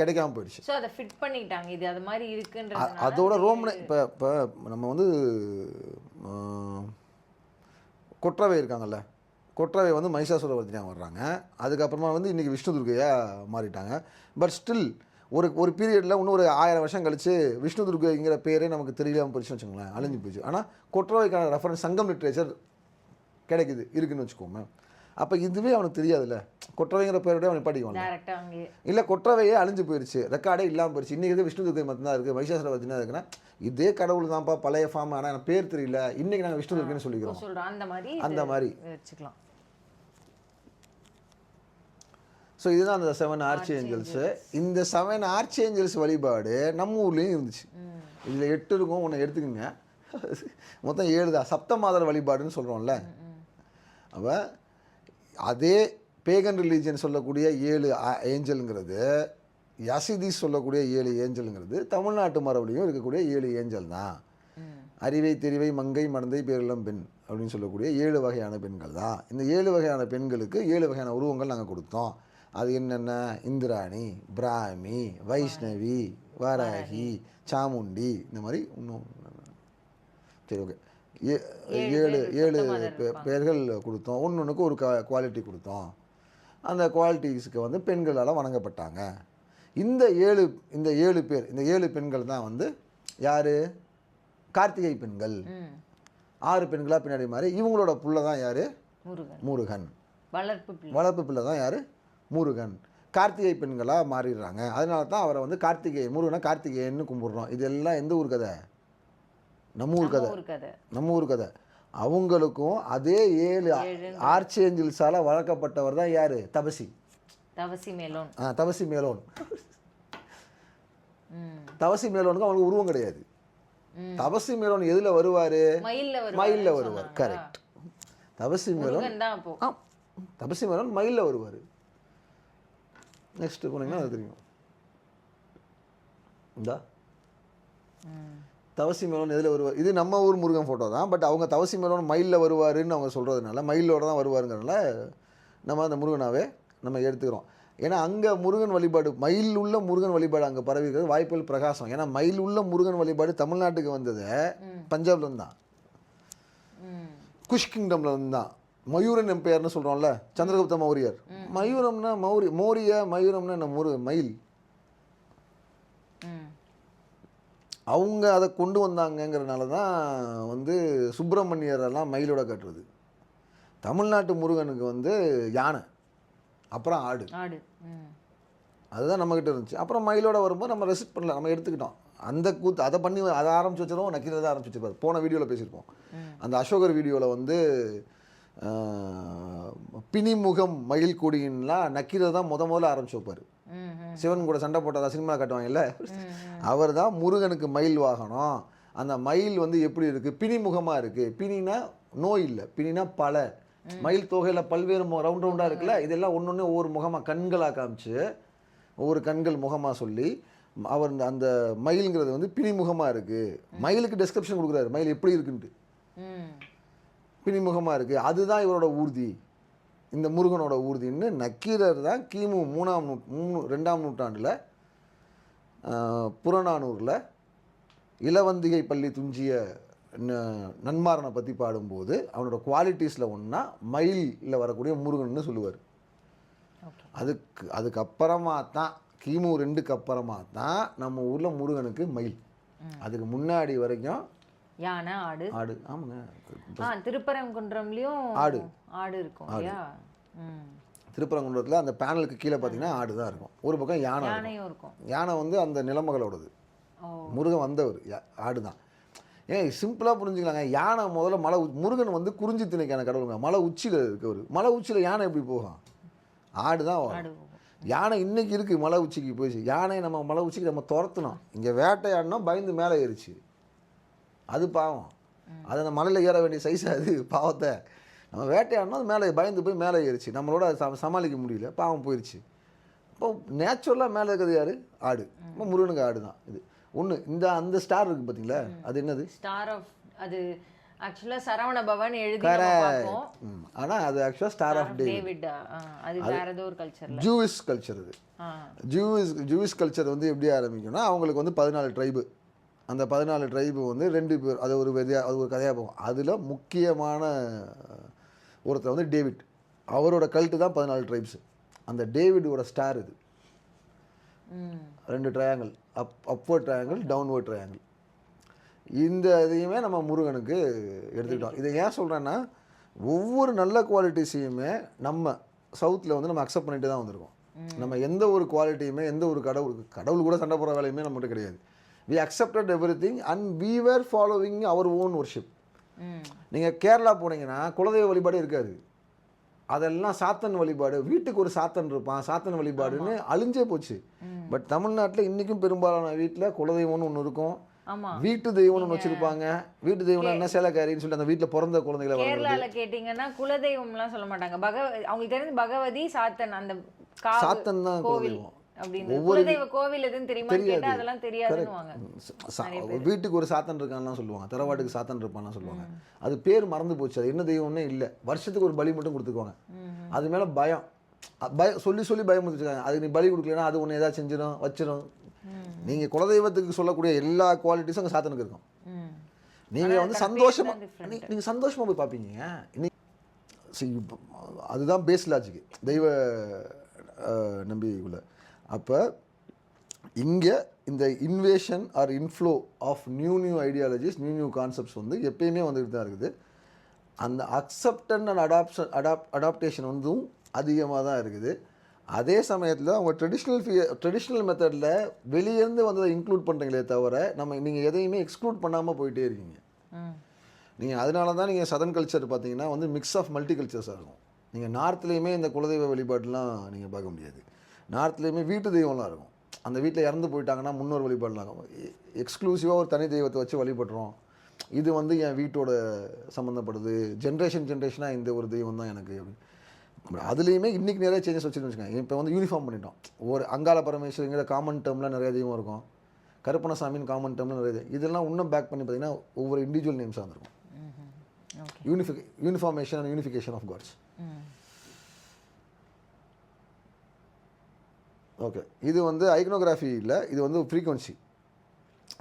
கிடைக்காம போயிடுச்சு. ஸோ அதை ஃபிட் பண்ணிட்டாங்க. இது அது மாதிரி இருக்குன்ற அதோட இப்போ நம்ம வந்து கொற்றவை இருக்காங்கல்ல, கொற்றவை வந்து மகிஷாசுரவர்த்தினியாக வர்றாங்க. அதுக்கப்புறமா வந்து இன்றைக்கி விஷ்ணு துர்க்கையாக மாறிட்டாங்க. பட் ஸ்டில் ஒரு பீரியடில் இன்னும் ஒரு 1000 வருஷம் கழிச்சு விஷ்ணு துர்க்கைங்கிற பேரே நமக்கு தெரியலாமல் போயிடுச்சுன்னு வச்சுக்கோங்களேன், அழிஞ்சு போயிடுச்சு. ஆனால் கொற்றவைக்கான ரெஃபரன்ஸ் சங்கம் லிட்ரேச்சர் இருக்குதுன்னு வச்சுக்கோங்க. அப்போ இதுவே அவனுக்கு தெரியாதுல்ல, கொற்றவைங்கிற பேரோட அவன் படிக்குவாங்க. இல்லை, கொற்றவையே அழிஞ்சு போயிடுச்சு, ரெக்கார்டே இல்லாமல் போயிடுச்சு. இன்றைக்கி விஷ்ணு துர்க்கை மட்டும்தான் இருக்குது, மகிஷாசுரவர்த்தினா இருக்குன்னா இதே கடவுள் தான்ப்பா, பழைய ஃபார்ம். ஆனால் எனக்கு பேர் தெரியல, இன்றைக்கி நாங்கள் விஷ்ணு துர்க்கைன்னு சொல்லிக்கிறோம். அந்த மாதிரி வச்சுக்கலாம். ஸோ இதுதான் அந்த 7 ஆர்ச் ஏஞ்சல்ஸு. இந்த 7 ஆர்ச் ஏஞ்சல்ஸ் வழிபாடு நம்ம ஊர்லேயும் இருந்துச்சு. இதில் 8 இருக்கும், ஒன்று எடுத்துக்கோங்க, மொத்தம் 7 தான். சப்தமாதர் வழிபாடுன்னு சொல்கிறோம்ல. அப்போ அதே பேகன் ரிலீஜன் சொல்லக்கூடிய 7 ஏஞ்சலுங்கிறது, யசிதிஸ் சொல்லக்கூடிய 7 ஏஞ்சலுங்கிறது தமிழ்நாட்டு மரபுலையும் இருக்கக்கூடிய 7 ஏஞ்சல் தான். அறிவை தெரிவை மங்கை மடந்தை பேரிளம் பெண் அப்படின்னு சொல்லக்கூடிய 7 வகையான பெண்கள் தான். இந்த 7 வகையான பெண்களுக்கு 7 வகையான உருவங்கள் நாங்கள் கொடுத்தோம். அது என்னென்ன? இந்திராணி, பிராமி, வைஷ்ணவி, வராகி, சாமுண்டி, இந்த மாதிரி இன்னும். சரி, ஓகே, 7 பேர்கள் கொடுத்தோம். ஒன்றுக்கு ஒரு குவாலிட்டி கொடுத்தோம். அந்த குவாலிட்டிஸுக்கு வந்து பெண்களால் வணங்கப்பட்டாங்க. இந்த 7 பேர், இந்த 7 பெண்கள் தான் வந்து யார்? கார்த்திகை பெண்கள். 6 பெண்களாக பின்னாடி மாதிரி. இவங்களோட புள்ள தான் யார்? முருகன். வளர்ப்பு பிள்ளை தான் யார்? முருகன். கார்த்திகை பெண்களாக மாறிடுறாங்க. அதனால தான் அவரை வந்து முருகனை கார்த்திகேயன்னு கும்பிட்றோம். இதெல்லாம் எந்த ஊர் கதை? நம்ம ஊர் கதை. அவங்களுக்கும் அதே 7 ஆர்ச் ஏஞ்சல்ஸால் வளர்க்கப்பட்டவர் தான் யார்? தபசி மேலோன். தபசி மேலோனுக்கு அவங்களுக்கு உருவம் கிடையாது. தபசி மேலோன் எதில் வருவார்? மயிலில் வருவார். கரெக்ட். தபசி மேலோன் மயிலில் வருவார். நெக்ஸ்ட்டு போனீங்கன்னா அது தெரியும். இந்தா தவசி மேலோன் எதில் வருவார்? இது நம்ம ஊர் முருகன் ஃபோட்டோ தான். பட் அவங்க தவசி மேலோன் மயிலில் வருவாருன்னு அவங்க சொல்கிறதுனால, மயிலோட தான் வருவாருங்கிறதுனால நம்ம அந்த முருகனாவே நம்ம எடுத்துக்கிறோம். ஏன்னா அங்கே முருகன் வழிபாடு, மயில் உள்ள முருகன் வழிபாடு அங்கே பரவி இருக்கிறது வாய்ப்புகள் பிரகாசம். ஏன்னா மயில் உள்ள முருகன் வழிபாடு தமிழ்நாட்டுக்கு வந்தது பஞ்சாப்லேருந்து தான், குஷ் கிங்டம்லேருந்து தான். மயூரன் எம்பையர்னு சொல்கிறோம்ல, சந்திரகுப்த மௌரியர். மயூரம்னா மயூரம்னா என்ன? மயில். அவங்க அதை கொண்டு வந்தாங்கங்கிறனால தான் வந்து சுப்பிரமணியரெல்லாம் மயிலோட கட்டுறது. தமிழ்நாட்டு முருகனுக்கு வந்து யானை, அப்புறம் ஆடு. அதுதான் நம்மக்கிட்ட இருந்துச்சு. அப்புறம் மயிலோட வரும்போது நம்ம ரெசிஸ்ட் பண்ணல, நம்ம எடுத்துக்கிட்டோம். அந்த கூத்து அதை ஆரம்பிச்சு வச்சிருவோம். நக்கீரதை ஆரம்பிச்சு வச்சிருப்பார். போன வீடியோவில் பேசியிருப்போம். அந்த அசோகர் வீடியோவில் வந்து பிணிமுகம் மயில் கொடின்லாம் நக்கீரதை தான் முதல்ல ஆரம்பிச்சு வைப்பார். சிவன் கூட சண்டை போட்டதா சினிமா காட்டுவாங்கல்ல, அவர் தான் முருகனுக்கு மயில் வாகனம். அந்த மயில் வந்து எப்படி இருக்குது, பிணிமுகமாக இருக்குது. பிணினா நோய் இல்லை, பிணினா பல. மயில் தொகையில் பல்வேறு ரவுண்ட் ரவுண்டாக இருக்குல்ல, இதெல்லாம் ஒன்று ஒன்று ஒவ்வொரு முகமாக கண்களாக காமிச்சு ஒவ்வொரு கண்கள் முகமாக சொல்லி அவர் அந்த மயிலுங்கிறது வந்து பிணிமுகமாக இருக்குது. மயிலுக்கு டெஸ்கிரிப்ஷன் கொடுக்குறாரு, மயில் எப்படி இருக்குன்ட்டு. பிணிமுகமாக இருக்குது, அதுதான் இவரோட ஊர்தி, இந்த முருகனோட ஊர்தின்னு நக்கீரர் தான் கிமு 2ஆம் நூற்றாண்டில் புறநானூரில் இளவந்திகை பள்ளி துஞ்சிய நன்மாரனை பற்றி பாடும்போது அவனோட குவாலிட்டிஸில் ஒன்றா மயிலில் வரக்கூடிய முருகன்னு சொல்லுவார். அதுக்கப்புறமா தான் கிமு 2க்கு அப்புறமா தான் நம்ம ஊரில் முருகனுக்கு மயில். அதுக்கு முன்னாடி வரைக்கும் யானை, ஆடு. ஆமாங்க. திருப்பரங்குன்றம்லயும் ஆடு இருக்கும் இல்லையா? திருப்பரங்குன்றத்தில் அந்த பேனலுக்கு கீழே பார்த்தீங்கன்னா ஆடு தான் இருக்கும். ஒரு பக்கம் யானையும் இருக்கும். யானை வந்து அந்த நிலமகளோடது, முருகன் வந்தவர் ஆடு தான். ஏன் சிம்பிளாக புரிஞ்சுக்கலாங்க. யானை முதல்ல முருகன் வந்து குறிஞ்சி திணைக்கான கடவுளுங்க. மலை உச்சியில் இருக்கவர். மலை உச்சியில் யானை எப்படி போகும்? ஆடு தான் வரும். யானை இன்னைக்கு இருக்குது, மலை உச்சிக்கு போயிடுச்சு. யானை நம்ம மலை உச்சிக்கு நம்ம துரத்தணும். இங்கே வேட்டையாடினோம், பயந்து மேலே ஏறிச்சு, அது பாவம். அதை அந்த மலையில் ஏற வேண்டிய சைஸ் அது பாவத்தை. நம்ம வேட்டையாடினோம், அது மேலே பயந்து போய் மேலே ஏறிச்சு, நம்மளோட சமாளிக்க முடியல, பாவம் போயிடுச்சு. இப்போ நேச்சுரலாக மேலே இருக்கிறது யார்? ஆடு. இப்போ முருகனுக்கு ஆடு தான் இது ஒன்று. அந்த ஸ்டார் இருக்குது பார்த்தீங்களா, அது என்னது? ஸ்டார் ஆஃப், அது ஆக்சுவலாக சரவண பவன் எழுதி. ஆனால் அது ஆக்சுவலாக ஸ்டார் ஆஃப் டேவிட். அது வேற ஏதோ ஒரு கல்ச்சர், ஜூவிஷ் கல்ச்சர். இது ஜூவிஷ் கல்ச்சர் வந்து எப்படி ஆரம்பிக்கும்னா, அவங்களுக்கு வந்து 14 ட்ரைபு. அந்த 14 ட்ரைபு வந்து 2 பேர், அது ஒரு கதையாக போகும். அதில் முக்கியமான ஒருத்தர் வந்து டேவிட். அவரோட கல்ட்டு தான் 14 ட்ரைப்ஸு. அந்த டேவிடோட ஸ்டார் இது 2 triangle, upward triangle, downward triangle. இந்த இதையுமே நம்ம முருகனுக்கு எடுத்துக்கிட்டோம். இதை ஏன் சொல்கிறேன்னா, ஒவ்வொரு நல்ல குவாலிட்டிஸையுமே நம்ம சவுத்தில் வந்து நம்ம அக்செப்ட் பண்ணிட்டு தான் வந்திருக்கோம். நம்ம எந்த ஒரு குவாலிட்டியுமே, எந்த ஒரு கடவுள் கூட சண்டை போடுற வேலையுமே நம்மகிட்ட கிடையாது. we accepted everything and we were following our own worship. நீங்கள் கேரளா போனீங்கன்னா குலதெய்வ வழிபாடு இருக்காது, அதெல்லாம் சாத்தன் வழிபாடு. வீட்டுக்கு ஒரு சாத்தன் இருப்பான், சாத்தன் வழிபாடுன்னு அழிஞ்சே போச்சு. பட் தமிழ்நாட்டில் இன்றைக்கும் பெரும்பாலான வீட்டில் குலதெய்வம்னு ஒன்று இருக்கும், வீட்டு தெய்வம்னு ஒன்று வச்சுருப்பாங்க. வீட்டு தெய்வம் என்ன சேலக்காரின்னு சொல்லிட்டு அந்த வீட்டில் பிறந்த குழந்தைகளை கேரளால கேட்டிங்கன்னா குலதெய்வம்லாம் சொல்ல மாட்டாங்க. அவங்களுக்கு தெரிஞ்சு பகவதி, சாத்தன், அந்த சாத்தன் தான் குலதெய்வம். வீட்டுக்கு ஒரு சாத்தன் இருக்கான்லாம் சொல்லுவாங்க, தரவாட்டுக்கு சாத்தன் இருப்பான்லாம் சொல்லுவாங்க. அது பேர் மறந்து போச்சு, அது என்ன தெய்வம்னே இல்லை. வருஷத்துக்கு ஒரு பலி மட்டும் கொடுத்துக்குவாங்க. அது மேலே பயம் சொல்லி பயம் கொடுத்துருக்காங்க. அது நீ பலி கொடுக்கலன்னா அது ஒன்று ஏதாவது செஞ்சிடும் வச்சிடும். நீங்கள் குலதெய்வத்துக்கு சொல்லக்கூடிய எல்லா குவாலிட்டிஸும் அங்கே சாத்தனுக்கு இருக்கும். நீங்கள் வந்து நீங்கள் சந்தோஷமாக போய் பார்ப்பீங்க. அதுதான் பேஸ் லாஜிக்கு தெய்வ நம்பிக்கைக்குள்ள. அப்போ இங்கே இந்த invasion or inflow of new ideologies, new concepts வந்து எப்பயுமே வந்துட்டு தான் இருக்குது. அந்த அக்செப்டன் அண்ட் அடாப்டேஷன் வந்தும் அதிகமாக தான் இருக்குது. அதே சமயத்தில் அவங்க ட்ரெடிஷ்னல் மெத்தடில் வெளியேருந்து வந்ததை இன்க்ளூட் பண்ணுறீங்களே தவிர நீங்கள் எதையுமே எக்ஸ்க்ளூட் பண்ணாமல் போயிட்டே இருக்கீங்க. நீங்கள் அதனால தான் நீங்கள் சதர்ன் கல்ச்சர் பார்த்தீங்கன்னா வந்து மிக்ஸ் ஆஃப் மல்டி கல்ச்சர்ஸாக இருக்கும். நீங்கள் நார்த்லேயுமே இந்த குலதெய்வ வழிபாடுலாம் நீங்கள் பார்க்க முடியாது. நார்த்லேயுமே வீட்டு தெய்வம்லாம் இருக்கும். அந்த வீட்டில் இறந்து போயிட்டாங்கன்னா முன்னோர் வழிபாடுலாம் இருக்கும். எக்ஸ்க்ளூசிவாக ஒரு தனி தெய்வத்தை வச்சு வழிபடுறோம். இது வந்து என் வீட்டோட சம்மந்தப்படுது, ஜென்ரேஷனாக இந்த ஒரு தெய்வம் தான் எனக்கு. அதுலேயுமே இன்றைக்கி நிறைய சேஞ்சஸ் வச்சுருன்னு வச்சுக்கோங்க. இப்போ வந்து யூனிஃபார்ம் பண்ணிட்டோம். ஒரு அங்காள பரமேஸ்வரிங்கிற காமன் டேர்மில் நிறைய தெய்வம் இருக்கும், கருப்பணசாமின்னு காமன் டேர்மில் நிறைய இதெல்லாம் இன்னும் பேக் பண்ணி பார்த்தீங்கன்னா ஒவ்வொரு இண்டிவிஜுவல் நேம்ஸாக இருந்திருக்கும். Uniformation and unification of gods. Okay, இது வந்து ஐக்னோகிராஃபி இல்லை, இது வந்து ஃப்ரீக்வன்சி.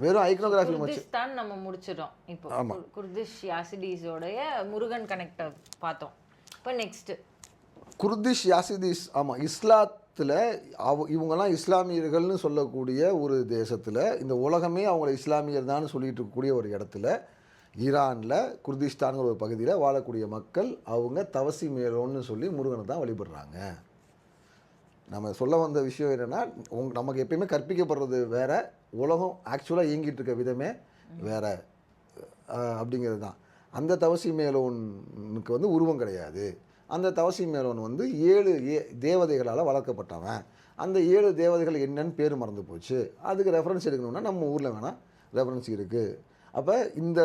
வெறும் ஐக்னோகிராஃபி தான் நம்ம முடிச்சிட்டோம். இப்போ குர்திஷ் யாசிடீஸோடைய முருகன் கனெக்டர் பார்த்தோம். இப்போ நெக்ஸ்ட் குர்திஷ் யாசிதீஸ். ஆமாம், இஸ்லாத்தில் இவங்கெல்லாம் இஸ்லாமியர்கள்னு சொல்லக்கூடிய ஒரு தேசத்தில், இந்த உலகமே அவங்கள இஸ்லாமியர் தான் சொல்லிட்டு இருக்கக்கூடிய ஒரு இடத்துல, ஈரானில் குர்திஸ்தான்கிற ஒரு பகுதியில் வாழக்கூடிய மக்கள் அவங்க தவசி மேலோன்னு சொல்லி முருகனை தான் வழிபடுறாங்க. நம்ம சொல்ல வந்த விஷயம் என்னென்னா, நமக்கு எப்பயுமே கற்பிக்கப்படுறது வேறு, உலகம் ஆக்சுவலாக இயங்கிட்டு இருக்க விதமே வேறு அப்படிங்கிறது தான். அந்த தவசி மேலோனுக்கு வந்து உருவம் கிடையாது. அந்த தவசி மேலோன் வந்து 7 தேவதைகளால் வளர்க்கப்பட்டவன். அந்த 7 தேவதைகள் என்னன்னு பேர் மறந்து போச்சு. அதுக்கு ரெஃபரன்ஸ் எடுக்கணும்னா நம்ம ஊரில் வேணால் ரெஃபரன்ஸ் இருக்குது. அப்போ இந்த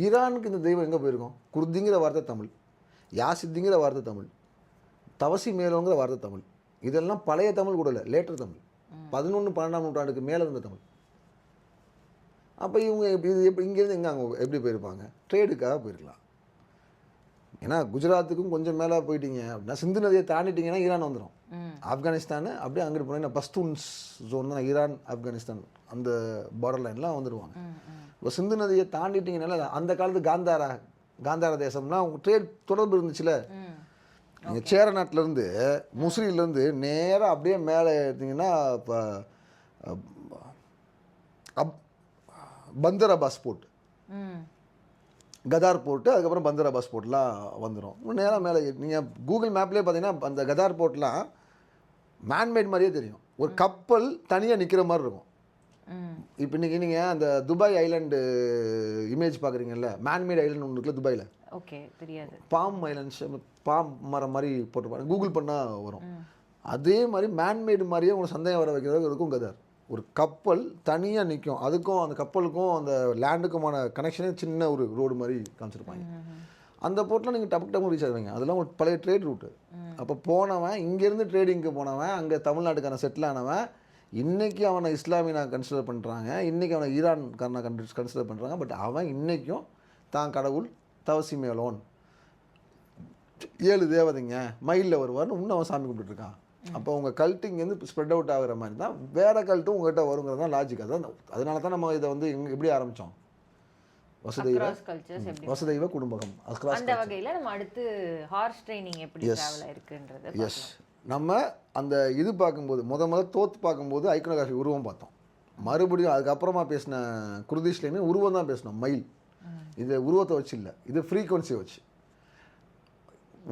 ஈரானுக்கு இந்த தெய்வம் எங்கே போயிருக்கோம்? குர்திங்கிற வார்த்தை தமிழ், யாசித்திங்கிற வார்த்தை தமிழ், தவசி மேலோங்கிற வார்த்தை தமிழ். இதெல்லாம் பழைய தமிழ் கூட இல்லை, லேட்டர் தமிழ், 11, 12ஆம் நூற்றாண்டுக்கு மேலே இருந்த தமிழ். அப்போ இவங்க எப்படி இங்கேருந்து எங்கே அங்கே எப்படி போயிருப்பாங்க? ட்ரேடுக்காக போயிருக்கலாம். ஏன்னா குஜராத்துக்கும் கொஞ்சம் மேலே போயிட்டீங்க அப்படின்னா, சிந்து நதியை தாண்டிட்டீங்கன்னா ஈரான் வந்துடும். ஆப்கானிஸ்தான் அப்படியே அங்கிட்டு போனீங்கன்னா பஸ்தூன்ஸ் ஜோன் தான், ஈரான் ஆப்கானிஸ்தான் அந்த பார்டர் லைன்லாம் வந்துடுவாங்க. இப்போ சிந்து நதியை தாண்டிட்டீங்கனால அந்த காலத்து காந்தாரா தேசம்லாம் ட்ரேட் தொடர்பு இருந்துச்சுல. நீங்கள் சேர நாட்டிலேருந்து முஸ்ரீலேருந்து நேராக அப்படியே மேலே எடுத்தீங்கன்னா இப்போ பந்தர் அப்பாஸ் போர்ட், கதார் போர்ட்டு, அதுக்கப்புறம் பந்தர் அப்பாஸ் போர்ட்லாம் வந்துடும். நேராக மேலே நீங்கள் கூகுள் மேப்லேயே பார்த்தீங்கன்னா அந்த கதார் போர்ட்லாம் மேன்மேட் மாதிரியே தெரியும். ஒரு கப்பல் தனியாக நிற்கிற மாதிரி இருக்கும். இப்போ இன்றைக்கி நீங்கள் அந்த துபாய் ஐலாண்டு இமேஜ் பார்க்குறீங்கல்ல, மேன்மேட் ஐலாண்ட் ஒன்று இருக்குல்ல துபாயில். ஓகே, தெரியாது. பாம் ஐலாண்ட்ஸ், பாம் மரம் மாதிரி போட்டுருப்பாங்க, கூகுள் பண்ணால் வரும். அதே மாதிரி மேன்மேடு மாதிரியே உங்களுக்கு சந்தேகம் வர வைக்கிறதுக்கு இருக்கும் கதார். ஒரு கப்பல் தனியாக நிற்கும், அதுக்கும் அந்த கப்பலுக்கும் அந்த லேண்டுக்குமான கனெக்ஷனே சின்ன ஒரு ரோடு மாதிரி காமிச்சிருப்பாங்க. அந்த போர்ட்டில் நீங்கள் டப்பு ரீச் ஆகுவீங்க. அதெல்லாம் ஒரு பழைய ட்ரேட் ரூட்டு. அப்போ போனவன் இங்கேருந்து ட்ரேடிங்க்கு போனவன், அங்கே தமிழ்நாட்டுக்கான செட்டில் ஆனவன், இன்றைக்கி அவனை இஸ்லாமியனாக கன்சிடர் பண்ணுறாங்க, இன்றைக்கி அவனை ஈரான்காரனாக கன்சிடர் பண்ணுறாங்க. பட் அவன் இன்றைக்கும் தான் கடவுள், தவசி மேலோன், 7 தேவதைங்க, மயிலில் வருவார்னு இன்னும் அவன் சாமி கும்பிட்டுருக்கான். அப்போ உங்கள் கல்ட்டு இங்கேருந்து ஸ்ப்ரெட் அவுட் ஆகிற மாதிரி தான் வேறு கல்ட்டும் உங்கள்கிட்ட வருங்கிறது தான் லாஜிக். அதான் அதனால தான் நம்ம இதை வந்து எப்படி ஆரம்பித்தோம், வசுதெய்வ குடும்பகம். அந்த வகையில் நம்ம அடுத்து ஹார்ஸ் ட்ரைனிங் எப்படி டிராவல் இருக்குன்றது. எஸ், நம்ம அந்த இது பார்க்கும்போது முதல்ல தோற்று பார்க்கும்போது ஐக்கனோகிராஃபி உருவம் பார்த்தோம். மறுபடியும் அதுக்கப்புறமா பேசின குருதிஷ்லேயுமே உருவம் தான் பேசினோம். மயில் இது உருவத்தை வச்சு இல்லை, இது ஃப்ரீக்வன்சியை வச்சு,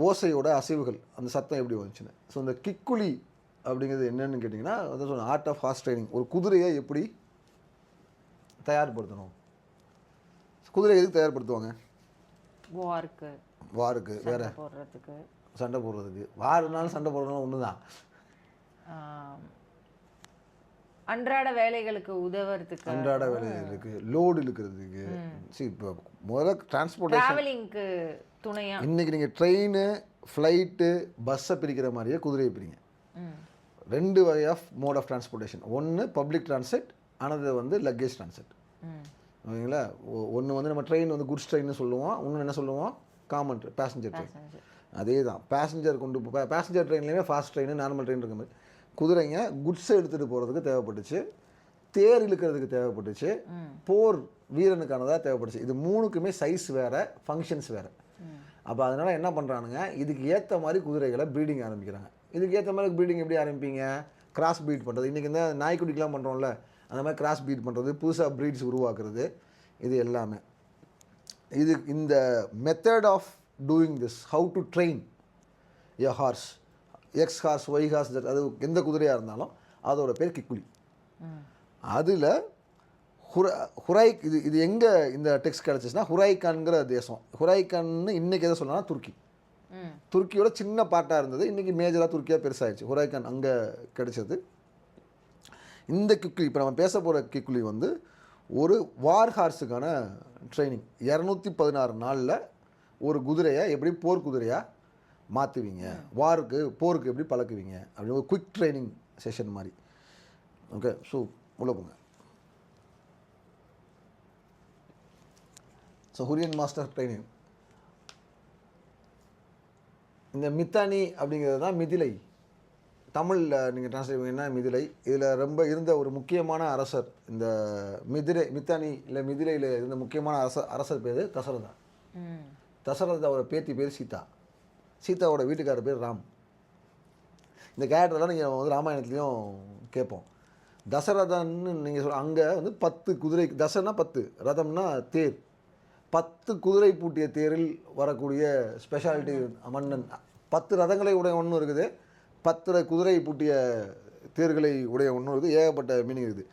ஓசையோட அசைவுகள், அந்த சத்தம் எப்படி வந்துச்சுன்னு. ஸோ இந்த கிக்குலி அப்படிங்கிறது என்னன்னு கேட்டிங்கன்னா, அதான் சொன்ன ஆர்ட் ஆஃப் ஹார்ஸ் ட்ரைனிங். ஒரு குதிரையை எப்படி தயார்படுத்தணும். குதிரை எதுக்கு தயார்படுத்துவாங்க? வாருக்கு வேற சண்டை போடுறதுக்கு. வாருனாலும் சண்டை போடுறதுனாலும் ஒன்று தான். அன்றாட வேலைகளுக்கு உதவுறதுக்கு, அன்றாட வேலைகளுக்கு, லோடு இழுக்கிறதுக்கு. சரி, இப்போ முதல்ல டிரான்ஸ்போர்ட்டேஷனுக்கு துணையா இன்றைக்கி நீங்கள் ட்ரெயின், ஃப்ளைட்டு, பஸ்ஸை பிரிக்கிற மாதிரியே குதிரையை பிரிங்க. 2 வகை ஆஃப் மோட் ஆஃப் டிரான்ஸ்போர்ட்டேஷன். ஒன்று பப்ளிக் டிரான்சிட், ஆனது வந்து லக்கேஜ் டிரான்சிட். ஓகேங்களா? ஒன்று வந்து நம்ம ட்ரெயின் வந்து குட்ஸ் ட்ரெயின்னு சொல்லுவோம், இன்னொன்று என்ன சொல்லுவோம், காமன் பேசஞ்சர் ட்ரெயின். அதே தான் பேசஞ்சர் பேசஞ்சர் ட்ரெயின்லேயுமே ஃபாஸ்ட் ட்ரெயின், நார்மல் ட்ரெயின் இருக்க மாதிரி குதிரைங்க குட்ஸை எடுத்துகிட்டு போகிறதுக்கு தேவைப்பட்டுச்சு, தேர் இழுக்கிறதுக்கு தேவைப்பட்டுச்சு, போர் வீரனுக்கானதாக தேவைப்பட்டுச்சு. இது 3க்குமே சைஸ் வேறு, ஃபங்க்ஷன்ஸ் வேறு. அப்போ அதனால் என்ன பண்ணுறானுங்க, இதுக்கு ஏற்ற மாதிரி குதிரைகளை ப்ரீடிங் ஆரம்பிக்கிறாங்க. இதுக்கு ஏற்ற மாதிரி ப்ரீடிங் எப்படி ஆரம்பிப்பீங்க? கிராஸ் ப்ரீட் பண்ணுறது. இன்றைக்கி இந்த நாய்க்குட்டிக்கெலாம் பண்ணுறோம்ல, அந்த மாதிரி கிராஸ் ப்ரீட் பண்ணுறது, புதுசாக ப்ரீட்ஸ் உருவாக்குறது, இது எல்லாமே. இது இந்த method of doing this, how to train a horse, X horse, Y horse, அது எந்த குதிரையாக இருந்தாலும் அதோட பேர் கிக்குலி. அதில் ஹுரைக், இது எங்கே இந்த டெக்ஸ்ட் கிடச்சிச்சுன்னா ஹுரைக்கான்கிற தேசம். ஹுரைக்கான்னு இன்றைக்கி எதை சொல்லலாம், துருக்கி. துருக்கியோட சின்ன பார்ட்டாக இருந்தது, இன்றைக்கி மேஜராக துருக்கியாக பெருசாகிடுச்சு. ஹுரைக்கான் அங்கே கிடைச்சது. இந்த கிக்குலி, இப்போ நம்ம பேச போகிற கிக்குலி வந்து ஒரு வார் ஹார்ஸுக்கான ட்ரைனிங். 216 நாளில் ஒரு குதிரையை எப்படி போர் குதிரையாக மாற்றுவீங்க, போருக்கு எப்படி பழக்குவீங்க அப்படின்னு ஒரு குயிக் ட்ரைனிங் செஷன் மாதிரி. ஓகே, ஸோ உள்ள போங்க. ஸோ ஹுரியன் மாஸ்டர் ட்ரைனிங். இந்த மித்தானி அப்படிங்கிறது தான் மிதிலை. தமிழில் நீங்கள் டிரான்ஸ்லேட் பண்ணிங்கன்னா மிதிலை. இதில் ரொம்ப இருந்த ஒரு முக்கியமான அரசர், இந்த மித்தானி இல்லை மிதிலையில் இருந்த முக்கியமான அரசர் பேர் தசரதா. தசரதாவோட பேத்தி பேர் சீதா. சீதாவோட வீட்டுக்காரர் பேர் ராம். இந்த கேரக்டர்லாம் நீங்கள் வந்து ராமாயணத்துலேயும் கேட்போம். தசரதன்னு நீங்கள் அங்கே வந்து 10 குதிரை, தசனா 10, ரதம்னா தேர், 10 குதிரை பூட்டிய தேரில் வரக்கூடிய ஸ்பெஷாலிட்டி மன்னன். 10 ரதங்களை உடைய ஒன்று இருக்குது, 10 குதிரை பூட்டிய தேர்களை உடைய ஒன்று இருக்குது. ஏகப்பட்ட மீனிங் இருக்குது.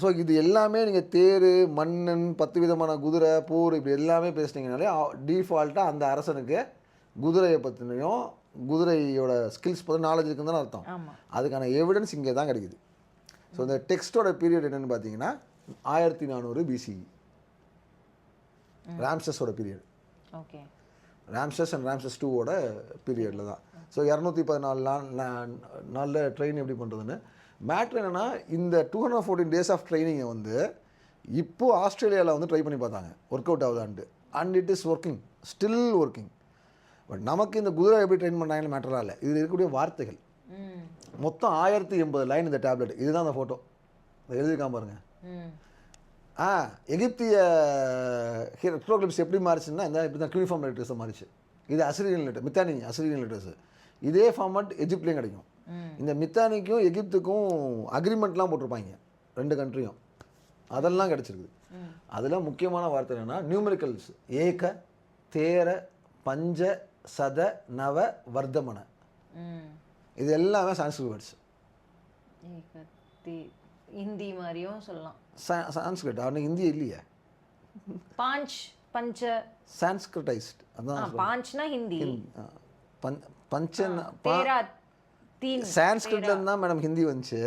ஸோ இது எல்லாமே நீங்கள் தேர், மன்னன், 10 விதமான குதிரை, போர், இப்படி எல்லாமே பேசுனீங்கனாலே டிஃபால்ட்டாக அந்த அரசனுக்கு குதிரையை பற்றினையும் குதிரையோட ஸ்கில்ஸ் பற்றி நாலேஜ் இருக்குன்னு தானே அர்த்தம். அதுக்கான எவிடன்ஸ் இங்கே தான் கிடைக்குது. ஸோ இந்த டெக்ஸ்ட்டோட பீரியட் என்னென்னு பார்த்தீங்கன்னா 1400 BCE. ராம்சஸோட period. Okay. Ramses and Ramses 2வோட பீரியடில் தான். ஸோ 214 நாளில் ட்ரெயின் எப்படி பண்ணுறதுன்னு மேட்ரு என்னென்னா, இந்த 214 days ஆஃப் ட்ரைனிங்கை வந்து இப்போது ஆஸ்திரேலியாவில் வந்து ட்ரை பண்ணி பார்த்தாங்க ஒர்க் அவுட் ஆகுதான்ட்டு. And it is working, still working. But நமக்கு இந்த குதிரை எப்படி ட்ரெயின் பண்ணாங்கன்னு மேட்டராக இல்லை, இதில் இருக்கக்கூடிய வார்த்தைகள். மொத்தம் 1080 லைன் இந்த டேப்லெட். இதுதான் அந்த ஃபோட்டோ எழுதியிருக்காம பாருங்க. எகிப்திய ஹீரோக்ளிப்ஸ் எப்படி மாறிச்சுன்னா இந்த இப்படி தான் யூனிஃபார்ம் லெட்டர்ஸை மாறிச்சு. இது அசிரியன் லெட்டர், மித்தானி அசிரியன் லெட்டர்ஸ். இதே ஃபார்மட் எஜிப்ட்லேயும் கிடைக்கும். இந்த மித்தானிக்கும் எகிப்துக்கும் அக்ரிமெண்ட்லாம் போட்டிருப்பாங்க ரெண்டு கண்ட்ரியும், அதெல்லாம் கிடச்சிருக்கு. அதில் முக்கியமான வார்த்தை என்னென்னா நியூமெரிக்கல்ஸ். ஏக தேர பஞ்ச சத நவ வர்த்தமன, இது எல்லாமே சான்ஸ்கிரிட் வேர்ட்ஸ். ஹிந்தி மாதிரியும் சொல்லலாம். சான்ஸ்கிரிட் அவனுக்கு ஹிந்தி இல்லையே. பாஞ்ச் பஞ்ச சான்ஸ்கிரிட்டைஸ்ட், அதான் பாஞ்ச்னா ஹிந்தி. பஞ்சன் தேரா தீன் சான்ஸ்கிரிட்ல இருந்து தான் மேடம் ஹிந்தி வந்துச்சு.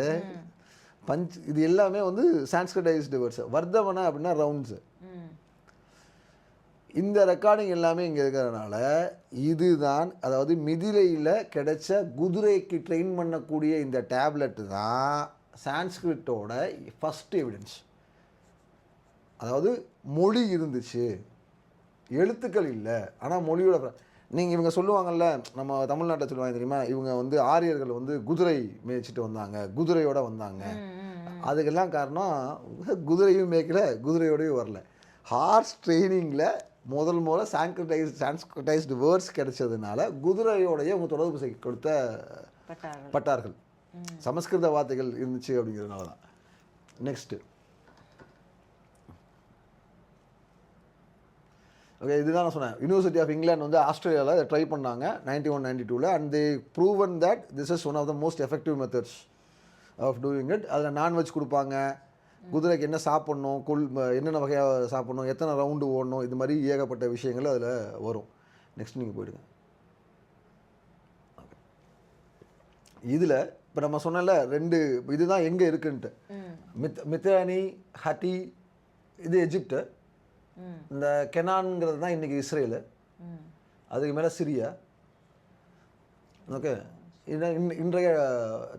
பஞ்ச் இது எல்லாமே வந்து சான்ஸ்கிரிட்டைஸ்டு வேர்ட்ஸ். வர்த்தமன அப்படின்னா ரவுண்ட்ஸு. இந்த ரெக்கார்டிங் எல்லாமே இங்கே இருக்கிறதுனால இதுதான், அதாவது மிதிலையில் கிடைச்ச குதிரைக்கு ட்ரெயின் பண்ணக்கூடிய இந்த டேப்லெட்டு தான் சான்ஸ்கிரிட்டோட ஃபஸ்ட் எவிடன்ஸ். அதாவது மொழி இருந்துச்சு, எழுத்துக்கள் இல்லை, ஆனால் மொழியோட. நீங்கள் இவங்க சொல்லுவாங்கள்ல, நம்ம தமிழ்நாட்டில் சொல்லுவாங்க தெரியுமா, இவங்க வந்து ஆரியர்கள் வந்து குதிரை மேய்ச்சிட்டு வந்தாங்க, குதிரையோடு வந்தாங்க. அதுக்கெல்லாம் காரணம் குதிரையும் மேய்க்கல, குதிரையோடையும் வரல. ஹார்ஸ் ட்ரைனிங்கில் முதல்ல சான்ஸ்கிரிட்டைஸ்டு வேர்ட்ஸ் கிடைச்சதுனால குதிரையோடைய அவங்க தொடர்பு கொடுத்த பட்டார்கள். சமஸ்கிருத வார்த்தைகள் இருந்துச்சு அப்படிங்கிறதுனால தான். நெக்ஸ்ட்டு ஓகே, இதுதான் நான் சொன்னேன். யூனிவர்சிட்டி ஆஃப் இங்கிலாந்து வந்து ஆஸ்திரேலியாவில் இதை ட்ரை பண்ணாங்க 91-92. And they proven that this is one of the most effective methods of doing it. அதில் நான்வெஜ் கொடுப்பாங்க, குதிரைக்கு என்ன சாப்பிட்ணும், என்னென்ன வகையாக சாப்பிட்ணும், எத்தனை ரவுண்டு ஓடணும், இது மாதிரி ஏகப்பட்ட விஷயங்கள் அதில் வரும். நெக்ஸ்ட் நீங்கள் போயிடுங்க. இதில் இப்போ நம்ம சொன்னல ரெண்டு இதுதான் எங்கே இருக்குன்ட்டு. மித்தானி ஹட்டி இது எஜிப்டு, இந்த கெனான்ங்கிறது தான் இன்றைக்கி இஸ்ரேலு, அதுக்கு மேலே சிரியா. ஓகே, இன்றைய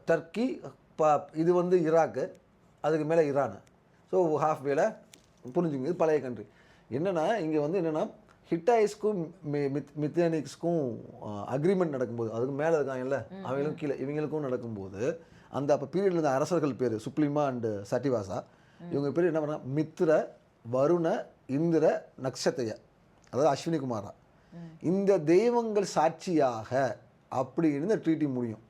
டர்க்கி, இது வந்து ஈராக்கு, அதுக்கு மேலே ஈரான். ஸோ ஹாஃப் வேல புரிஞ்சுங்க, இது பழைய கண்ட்ரி. என்னென்னா இங்கே வந்து என்னென்னா ஹிட்டைஸ்க்கும் மித்தானிக்ஸ்க்கும் அக்ரிமெண்ட் நடக்கும்போது, அதுக்கு மேலே இருக்காங்கல்ல அவங்களும் கீழே இவங்களுக்கும் நடக்கும்போது, அந்த அப்போ பீரியடில் இருந்த அரசர்கள் பேர் சுப்ளிமா அண்டு சட்டிவாசா. இவங்க பேர் என்ன பண்ணால் மித்ர, வருண, இந்திர, நக்ஷத்தைய, அதாவது அஸ்வினி குமாரா. இந்த தெய்வங்கள் சாட்சியாக அப்படி இருந்த ட்ரீட்டி முடியும்.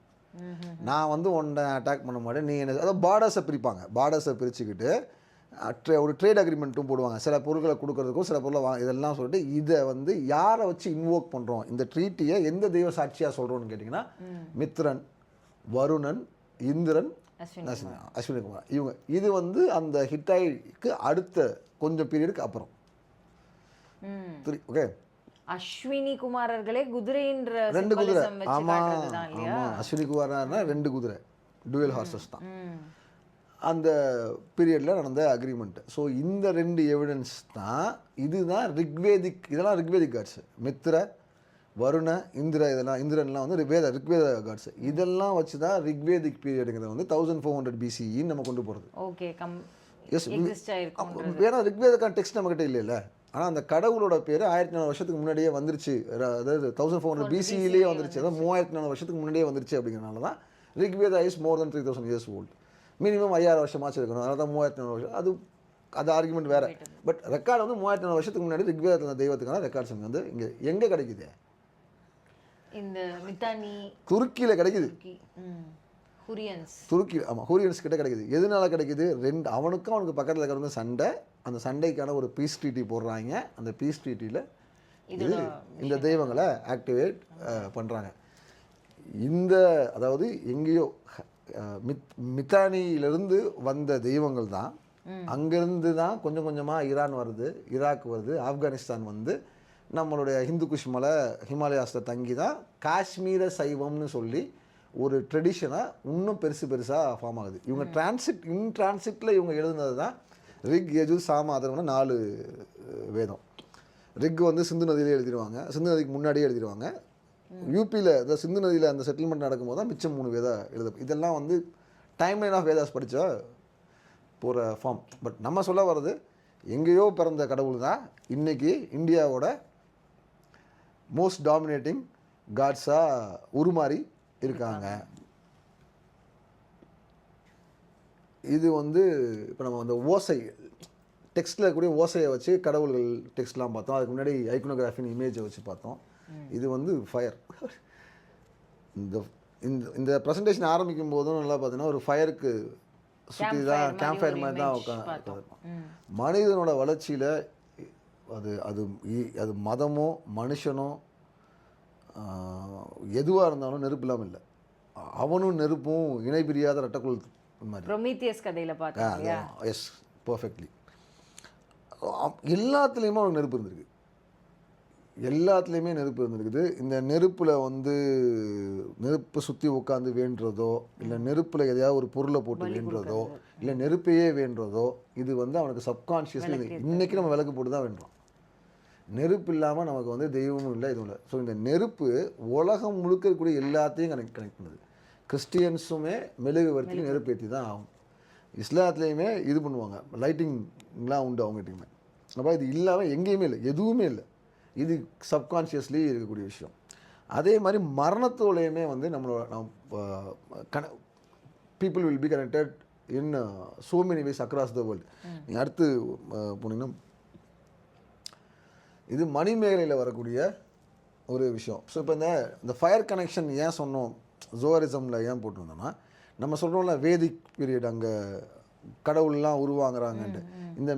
நான் வந்து ஒன்றை அட்டாக் பண்ண மாட்டேன், நீ என்ன, அதாவது பார்டர்ஸை பிரிப்பாங்க. பார்டர்ஸை பிரிச்சுக்கிட்டு ஒரு ட்ரேட் அக்ரிமெண்ட்டும் போடுவாங்க, சில பொருட்களை கொடுக்கறதுக்கும் சில பொருளை இதெல்லாம் சொல்லிட்டு இதை வந்து யாரை வச்சு இன்வோக் பண்ணுறோம், இந்த ட்ரீட்டியை எந்த தெய்வ சாட்சியாக சொல்கிறோன்னு கேட்டிங்கன்னா மித்ரன், வருணன், இந்திரன், அஸ்வினி குமார். இவங்க இது வந்து அந்த ஹிட்டாய்க்கு அடுத்த கொஞ்சம் பீரியடுக்கு அப்புறம். ஓகே, அஸ்வினி குமாரர்களே குதிரைன்ற ரெண்டு குதிரை. ஆமாம் ஆமாம், அஸ்வினி குமாரனா ரெண்டு குதிரை, டுவெல் ஹார்சஸ் தான் அந்த பீரியடில் நடந்த அக்ரிமெண்ட்டு. ஸோ இந்த ரெண்டு எவிடன்ஸ் தான், இதுதான் ரிக்வேதிக், இதெல்லாம் ரிக்வேதிக் காட்ஸ். மித்ர, வருண, இந்திர, இதெல்லாம் இந்திரன்லாம் வந்து ரிக்வேத காட்ஸ். இதெல்லாம் வச்சு தான் ரிக்வேதிக் பீரியடுங்கிறத வந்து 1400 BCE நம்ம கொண்டு போகிறது. ஓகே, எஸ், ஏன்னா ரிக்வேதக்கான டெக்ஸ்ட் நம்மக்கிட்ட இல்லைல்ல. ஆனால் அந்த கடவுளோட பேர் 1400 வருஷத்துக்கு முன்னாடியே வந்துருச்சு, அதாவது 1400 BCEலேயே வந்துருச்சு, அதாவது 3400 வருஷத்துக்கு முன்னாடியே வந்துருச்சு. அப்படிங்கிறனால தான் Rigveda is more then 3000 years old. Minimum 5000 வருஷமாச்சு இருக்கணும், அதனால தான் 3400 வருஷம். அது ஆர்குமெண்ட் வேறு. பட் ரெக்கார்டு வந்து 3400 வருஷத்துக்கு முன்னாடி ரிக்வேதத்தில் தெய்வத்துக்கான ரெக்கார்ட்ஸ் வந்து இங்கே எங்கே கிடைக்குது? இந்த மித்தானி துருக்கியில் கிடைக்குது. துருக்கி, ஆமாம், ஹூரியன்ஸ் கிட்ட கிடைக்குது. எதனால கிடைக்குது? அவனுக்கு பக்கத்தில் இருக்கிறவங்க சண்டை, அந்த சண்டைக்கான ஒரு பீஸ் ட்ரீட்டி போடுறாங்க. அந்த பீஸ் ட்ரீட்டியில் இது இந்த தெய்வங்களை ஆக்டிவேட் பண்ணுறாங்க. இந்த அதாவது எங்கேயோ மித்தானியிலிருந்து வந்த தெய்வங்கள் தான், அங்கேருந்து தான் கொஞ்சம் கொஞ்சமாக ஈரான் வருது, ஈராக் வருது, ஆப்கானிஸ்தான் வந்து நம்மளுடைய ஹிந்து குஷ் மலை ஹிமாலயாஸில் தங்கி தான் காஷ்மீர சைவம்னு சொல்லி ஒரு ட்ரெடிஷனாக இன்னும் பெருசாக ஃபார்ம் ஆகுது. இவங்க டிரான்சிட்டில் இவங்க எழுதுனது தான் ரிக், யஜுர், சாம, அதர்வன 4 வேதம். ரிக் வந்து சிந்து நதியிலே எழுதிடுவாங்க, சிந்து நதிக்கு முன்னாடியே எழுதிடுவாங்க. யூபியில் இந்த சிந்து நதியில் அந்த செட்டில்மெண்ட் நடக்கும்போது தான் மிச்சம் 3 வேதா எழுத. இதெல்லாம் வந்து டைம் லைன் ஆஃப் வேதாஸ் படித்தா போகிற ஃபார்ம். பட் நம்ம சொல்ல வர்றது எங்கேயோ பிறந்த கடவுள் தான் இன்றைக்கி இந்தியாவோட மோஸ்ட் டாமினேட்டிங் காட்ஸாக உருமாறி இருக்காங்க. இது வந்து இப்போ நம்ம அந்த ஓசை டெக்ஸ்ட்டில் இருக்கக்கூடிய ஓசையை வச்சு கடவுள்கள் டெக்ஸ்ட்லாம் பார்த்தோம். அதுக்கு முன்னாடி ஐக்கனோகிராஃபின்னு இமேஜை வச்சு பார்த்தோம். இது வந்து ஃபயர். இந்த இந்த ப்ரெசன்டேஷன் ஆரம்பிக்கும் போதும் நல்லா பார்த்தீங்கன்னா ஒரு ஃபயருக்கு சுற்றி தான் கேம்ப் ஃபயர் மாதிரி தான் உட்காந்துருக்கும். மனிதனோட வளர்ச்சியில் அது அது அது மதமோ மனுஷனோ எதுவாக இருந்தாலும் நெருப்பு இல்லாமல் இல்லை. அவனும் நெருப்பும் இணை பிரியாத ரெட்டக்குள் மாதிரி. ப்ரொமீத்தியஸ் கதையில பார்த்தீங்க. Yes, perfectly. எல்லாத்துலேயுமே ஒரு நெருப்பு இருந்திருக்கு, எல்லாத்துலேயுமே நெருப்பு இருந்திருக்குது. இந்த நெருப்பில் வந்து நெருப்பை சுற்றி உட்காந்து வேண்டுறதோ, இல்லை நெருப்பில் எதையாவது ஒரு பொருளை போட்டு வேண்டுறதோ, இல்லை நெருப்பையே வேண்டுறதோ, இது வந்து அவனுக்கு சப்கான்ஷியஸ்லி இன்றைக்கி நம்ம விளக்கு போட்டு தான் வேண்டுறோம். நெருப்பு இல்லாமல் நமக்கு வந்து தெய்வமும் இல்லை, இதுவும் இல்லை. ஸோ இந்த நெருப்பு உலகம் முழுக்க இருக்கக்கூடிய எல்லாத்தையும் கனெக்ட் பண்ணுது. கிறிஸ்டியன்ஸுமே மெழுகு வர்த்தி நெருப்பு ஏற்றி தான் ஆகும். இஸ்லாத்துலேயுமே இது பண்ணுவாங்க, லைட்டிங்லாம் உண்டு அவங்ககிட்டையுமே. அப்போ இது இல்லாமல் எங்கேயுமே இல்லை, எதுவுமே இல்லை. இது சப்கான்ஷியஸ்லி இருக்கக்கூடிய விஷயம். அதே மாதிரி மரணத்தோடையுமே வந்து நம்மளோட people will be connected in so many ways across the world. நீங்கள் அடுத்து போனீங்கன்னா இது மணிமேகலையில் வரக்கூடிய ஒரு விஷயம். ஸோ இப்போ இந்த ஃபயர் கனெக்ஷன் ஏன் சொன்னோம், ஜோஹரிசமில் ஏன் போட்டிருந்தோம்னா, நம்ம சொல்கிறோம்ல வேதிக் பீரியட் அங்கே கடவுள்லாம் உருவாங்குறாங்கன்ட்டு. இந்த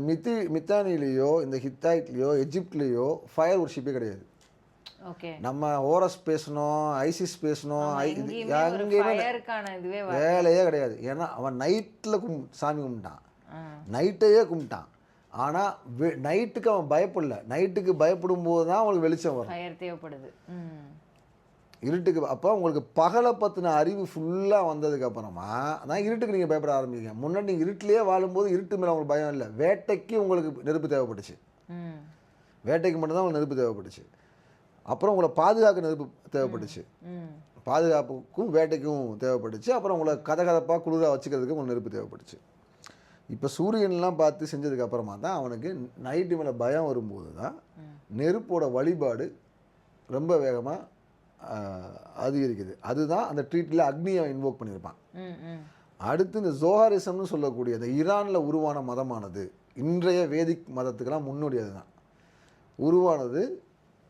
மித்தானிலேயோ இந்த ஹித்தாய்ட்லேயோ எஜிப்ட்லேயோ ஃபயர் ஒர்ஷிப்பே கிடையாது. நம்ம ஹோரஸ் பேசணும், ஐசிஸ் பேசணும், எங்கேயுமே வேலையே கிடையாது. ஏன்னா அவன் நைட்டில் சாமி கும்பிட்டான், நைட்டையே கும்பிட்டான். ஆனால் நைட்டுக்கு அவன் பயப்படல. நைட்டுக்கு பயப்படும் போது தான் அவங்களுக்கு வெளிச்சம் வரும், தேவைப்படுது இருட்டுக்கு. அப்போ உங்களுக்கு பகலை பற்றின அறிவு ஃபுல்லாக வந்ததுக்கு அப்புறமா தான் இருட்டுக்கு நீங்கள் பயப்பட ஆரம்பிங்க. முன்னாடி நீங்கள் இருட்டிலேயே வாழும்போது இருட்டு மேலே உங்களுக்கு பயம் இல்லை. வேட்டைக்கு உங்களுக்கு நெருப்பு தேவைப்பட்டுச்சு, வேட்டைக்கு மட்டும்தான் உங்களுக்கு நெருப்பு தேவைப்பட்டுச்சு. அப்புறம் உங்களை பாதுகாக்க நெருப்பு தேவைப்பட்டுச்சு, பாதுகாப்புக்கும் வேட்டைக்கும் தேவைப்பட்டுச்சு. அப்புறம் உங்களை கதகதப்பாக குளிராக வச்சுக்கிறதுக்கு உங்களுக்கு நெருப்பு தேவைப்பட்டுச்சு. இப்போ சூரியன்லாம் பார்த்து செஞ்சதுக்கு அப்புறமா தான் அவனுக்கு நைட்டு மேலே பயம் வரும்போது தான் நெருப்போட வழிபாடு ரொம்ப வேகமாக அதிகரிக்குது. அதுதான் அந்த ட்ரீட்டில் அக்னியை இன்வோக் பண்ணியிருப்பான். அடுத்து இந்த ஜோஹாரிசம்னு சொல்லக்கூடிய அந்த ஈரானில் உருவான மதமானது இன்றைய வேதிக் மதத்துக்கெல்லாம் முன்னோடி. அதுதான் உருவானது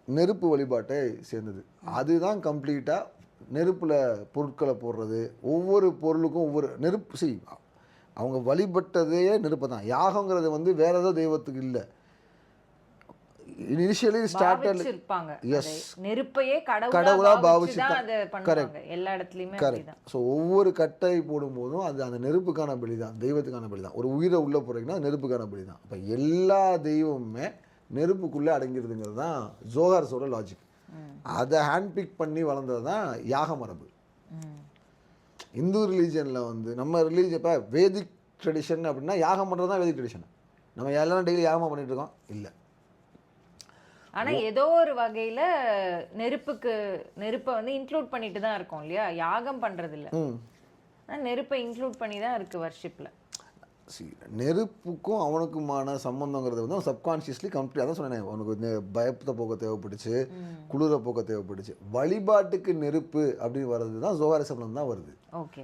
நெருப்பு வழிபாட்டை சேர்ந்தது. அதுதான் கம்ப்ளீட்டாக நெருப்பில் பொருட்களை போடுறது, ஒவ்வொரு பொருளுக்கும் ஒவ்வொரு நெருப்பு. அவங்க வழிபட்டதே நெருப்பு தான். யாகங்கிறது வந்து வேற ஏதோ தெய்வத்துக்கு இல்லை. இனிஷியலி ஸ்டார்டட் எஸ் நெருப்பையே கடவுளா பாவிச்சுதான். கரெக்ட், எல்லா இடத்துலயுமே கரெக்ட். ஸோ ஒவ்வொரு கட்டை போடும்போதும் அது அந்த நெருப்புக்கான பலி தான், தெய்வத்துக்கான பலி தான். ஒரு உயிரை உள்ளே போகிறீங்கன்னா நெருப்புக்கான பலி தான். அப்போ எல்லா தெய்வமுமே நெருப்புக்குள்ளே அடங்கிடுதுங்கிறது தான் ஜோஹார்ஸோட லாஜிக். அதை ஹேண்ட் பிக் பண்ணி வளர்ந்தது தான் யாக மரபு. இந்து ரிலீஜனில் வந்து நம்ம ரிலீஜன் இப்போ வேதிக் ட்ரெடிஷன் அப்படின்னா யாகம் பண்ணுறது தான் வேதிக் ட்ரெடிஷன். நம்ம எல்லாம் டெய்லி யாகமாக பண்ணிட்டு இருக்கோம் இல்லை. ஆனா ஏதோ ஒரு வகையில நெருப்பை வந்து இன்க்ளூட் பண்ணிட்டு தான் இருக்கோம் இல்லையா, யாகம் பண்றது இல்ல. நெருப்பை இன்க்ளூட் பண்ணி தான் இருக்கு வர்ஷிப்ல. நெருப்புக்கும் அவனுக்குமான சம்பந்தங்கிறது வந்து சப்கான்ஷியஸ்லி கம்ப்ளீட். அதான் சொன்னேன், அவனுக்கு பயத்தை போக்க தேவைப்பட்டுச்சு, குளிர போக்க தேவைப்பட்டுச்சு. வழிபாட்டுக்கு நெருப்பு அப்படின்னு வர்றது தான் ஜோஹாரிசம்ல தான் வருது. ஓகே,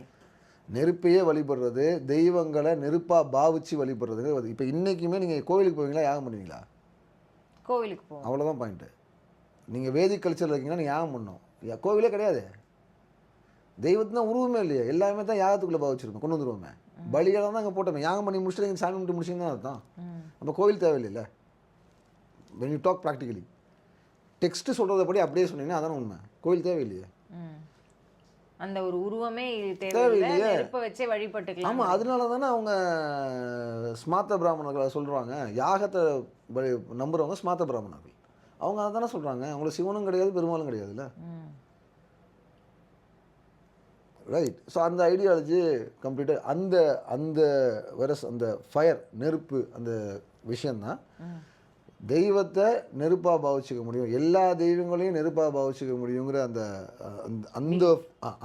நெருப்பையே வழிபடுறது, தெய்வங்களை நெருப்பா பாவிச்சு வழிபடுறது வருது. இப்போ இன்னைக்குமே நீங்க கோவிலுக்கு போவீங்களா, யாகம் பண்ணுவீங்களா? கோவிலுக்கு போவோம், அவ்வளோதான் பாயிண்ட்டு. நீங்கள் வேதிக் கல்ச்சரில் இருக்கீங்கன்னா நீங்கள் யாகம் பண்ணணும். கோவிலே கிடையாது, தெய்வத்துனா உருவமே இல்லையே, எல்லாமே தான் யாகத்துக்குள்ளே பாவிச்சிருக்கோம், கொண்டு வந்துருவோமே. பலிகளாக தான் அங்கே போட்டோமே. யாகம் பண்ணி முடிச்சுட்டு நீங்கள் சாமி கும்பிட்டு முடிச்சிங்க தான் அர்த்தம். நம்ம கோவில் தேவையில்லை. when you talk practically, text சொல்கிறதப்படி அப்படியே சொன்னீங்கன்னா அதான உண்மை. கோவில் தேவையில்லையே, அந்த ஒரு உருவமே தேவையில்லையே, நெருப்பை வச்சே வழிபட்டுக்கலாம். ஆமாம், அதனால தானே அவங்க ஸ்மார்த்த பிராமணர்களை சொல்கிறாங்க. யாகத்தை நம்புகிறவங்க ஸ்மார்த்த பிராமணர்கள். அவங்க அதை தானே சொல்கிறாங்க. அவங்களுக்கு சிவனும் கிடையாது, பெருமாளும் கிடையாதுல்ல. ரைட். ஸோ அந்த ஐடியாலஜி கம்ப்ளீட்டாக அந்த வேற அந்த ஃபயர் நெருப்பு அந்த விஷயந்தான் தெய்வத்தை நெருப்பாக பாவிச்சிக்க முடியும், எல்லா தெய்வங்களையும் நெருப்பாக பாவிச்சிக்க முடியுங்கிற அந்த அந்த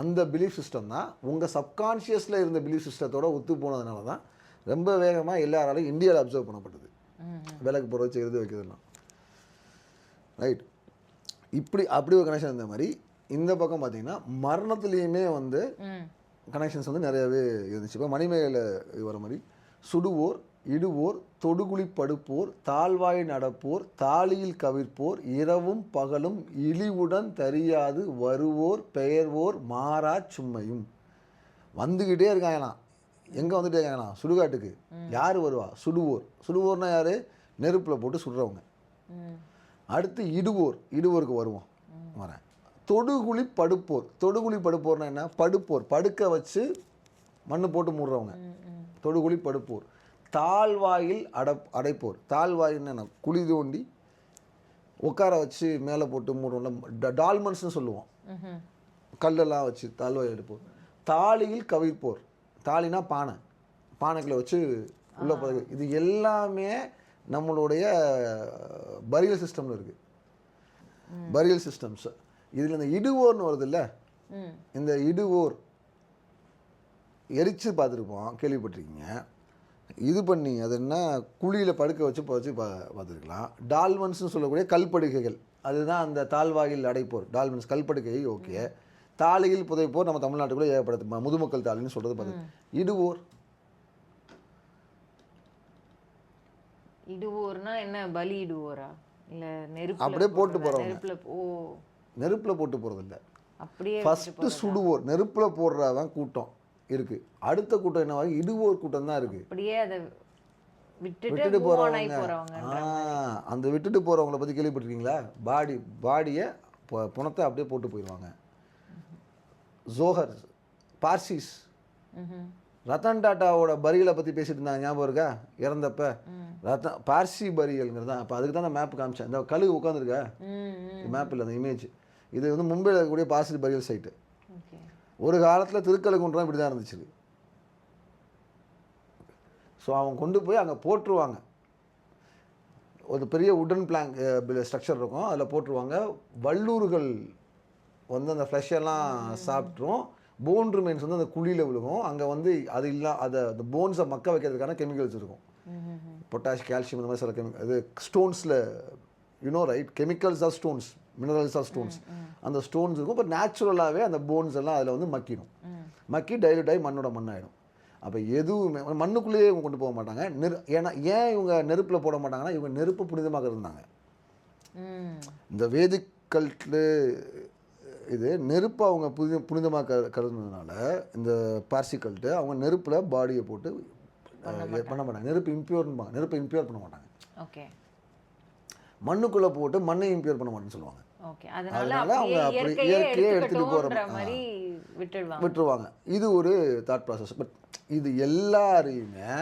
அந்த பிலீஃப் சிஸ்டம் தான் உங்கள் சப்கான்ஷியஸில் இருந்த பிலீஃப் சிஸ்டத்தோட ஒத்து போனதுனால தான் ரொம்ப வேகமாக எல்லாராலையும் இந்தியாவில் அப்சர்வ் பண்ணப்பட்டது. விளக்கு போகிற வச்சு எழுதி வைக்கிறதுலாம் ரைட். அப்படி ஒரு கனெக்ஷன் இருந்த மாதிரி இந்த பக்கம் பார்த்தீங்கன்னா மரணத்துலேயுமே வந்து கனெக்ஷன்ஸ் வந்து நிறையாவே இருந்துச்சு. இப்போ மணிமேகலை வர மாதிரி சுடுவோர், இடுவோர், தொடுகுழி படுப்போர், தாழ்வாய் நடப்போர், தாலியில் கவிர்ப்போர், இரவும் பகலும் இழிவுடன் தெரியாது வருவோர் பெயர்வோர் மாறா சும்மையும். வந்துக்கிட்டே இருக்காங்களாம். எங்கே வந்துட்டே இருக்காங்களாம்? சுடுகாட்டுக்கு. யார் வருவா? சுடுவோர். சுடுவோர்னா யார்? நெருப்பில் போட்டு சுடுறவங்க. அடுத்து இடுவோர், இடுவோருக்கு வருவோம் வரேன். தொடுகுழி படுப்போர், தொடுகுழி படுப்போர்னா என்ன? படுப்போர், படுக்க வச்சு மண்ணு போட்டு மூடுறவங்க தொடுகுழி படுப்போர். தாழ்வாயில் அடைப்போர், தாழ்வாயின்னு என்ன? குழி தோண்டி உட்கார வச்சு மேலே போட்டு மூடுவோம்ல, டால்மன்ஸ்னு சொல்லுவோம், கல்லெல்லாம் வச்சு தாழ்வாய் எடுப்போர். தாலியில் கவிழ்ப்போர், தாலினா பானை, பானைக்குள்ளே வச்சு உள்ள போகிறது. இது எல்லாமே நம்மளுடைய பரியல் சிஸ்டமில் இருக்குது, பரியல் சிஸ்டம்ஸ். இதில் இந்த இடுவோர்னு வருது இல்லை, இந்த இடுவோர் எரிச்சு பார்த்துருப்போம், கேள்விப்பட்டிருக்கீங்க. இது பண்ணி அது என்ன குழியில் படுக்க வச்சு பார்த்துருக்கலாம். டால்மன்ஸ்னு சொல்லக்கூடிய கல்படுக்கைகள், அதுதான் அந்த தாழ்வாயில் அடைப்போர், டால்மன்ஸ் கல்படுக்கை. ஓகே. தாலியில் புதைப்போர் நம்ம தமிழ்நாட்டுக்குள்ளே ஏற்படுத்து முதுமக்கள் தாலின்னு சொல்கிறது பார்த்து. இடுவோர், இடுவோர்னா என்ன? பலி இடுவோரா? இல்லை நெருப்பு அப்படியே போட்டு போகிறவங்க. நெருப்பில் போட்டு போகிறது இல்லை, அப்படியே ஃபஸ்ட்டு சுடுவோர். நெருப்பில் போடுறவன் கூட்டம் இருக்கு, அடுத்த கூட்டம் என்னவா? இடுவோர் கூட்டம் தான் இருக்கு. அப்படியே அதை விட்டுட்டு போறவங்க. அந்த விட்டுட்டு போறவங்கள பத்தி கேள்விப்பட்டிருக்கீங்களா? பாடியை புணத்தை அப்படியே போட்டு போயிடுவாங்க. ஜோஹர், பார்சிஸ், ரத்தன் டாட்டாவோட பரியலை பற்றி பேசிட்டு இருந்தாங்க, ஞாபகம் இருக்கா? இறந்தப்ப பார்சி பரியல்ங்கிறது தான். அப்போ அதுக்கு தான் நான் மேப் காமிச்சேன். இந்த கழுகு உட்காந்துருக்கா, மேப் இல்லை, அந்த இமேஜ். இது வந்து மும்பையில் இருக்கக்கூடிய பார்சி பரியல் சைட்டு. ஒரு காலத்தில் திருக்கழுகுன்றம் இப்படி தான் இருந்துச்சு. ஸோ அவங்க கொண்டு போய் அங்கே போட்டுருவாங்க. ஒரு பெரிய உடன் பிளாங்க் ஸ்ட்ரக்சர் இருக்கும், அதில் போட்டுருவாங்க. வல்லூர்கள் வந்து அந்த ஃப்ளஷெல்லாம் சாப்பிட்ரும். போன் ரிமைன்ஸ் வந்து அந்த குழியில் விழுகும். அங்கே வந்து அது அந்த போன்ஸை மக்க வைக்கிறதுக்கான கெமிக்கல்ஸ் இருக்கும், பொட்டாஷ், கால்சியம், இந்த மாதிரி சில கெமிக்கல். அது ஸ்டோன்ஸில் right, chemicals are stones, minerals are stones. அந்த ஸ்டோன்ஸ் இருக்கும். இப்போ நேச்சுரலாகவே அந்த போன்ஸ் எல்லாம் அதில் வந்து மக்கிடும், மக்கி டைல்யூட் ஆகி மண்ணோட மண்ணாயிடும். அப்போ எதுவுமே மண்ணுக்குள்ளேயே இவங்க கொண்டு போக மாட்டாங்க. ஏன் இவங்க நெருப்பில் போட மாட்டாங்கன்னா, இவங்க நெருப்பு புனிதமாக இருந்தாங்க. இந்த வேதிக் கல்ட்டில் இது நெருப்பை அவங்க புனிதமாக கருதுனதுனால இந்த பார்சி கல்ட்டு அவங்க நெருப்பில் பாடியை போட்டு பண்ண மாட்டாங்க. நெருப்பு இம்பியூர்பாங்க, நெருப்பை இம்பியூர் பண்ண மாட்டாங்க. ஓகே. மண்ணுக்குள்ளே போட்டு மண்ணை இம்பியூர் பண்ண மாட்டேன்னு சொல்லுவாங்க. அதனால அவங்க அப்படி இயற்கையே எடுத்துகிட்டு போகிற மாதிரி விட்டுருவாங்க. இது ஒரு தாட் ப்ராசஸ். பட் இது எல்லாரையுமே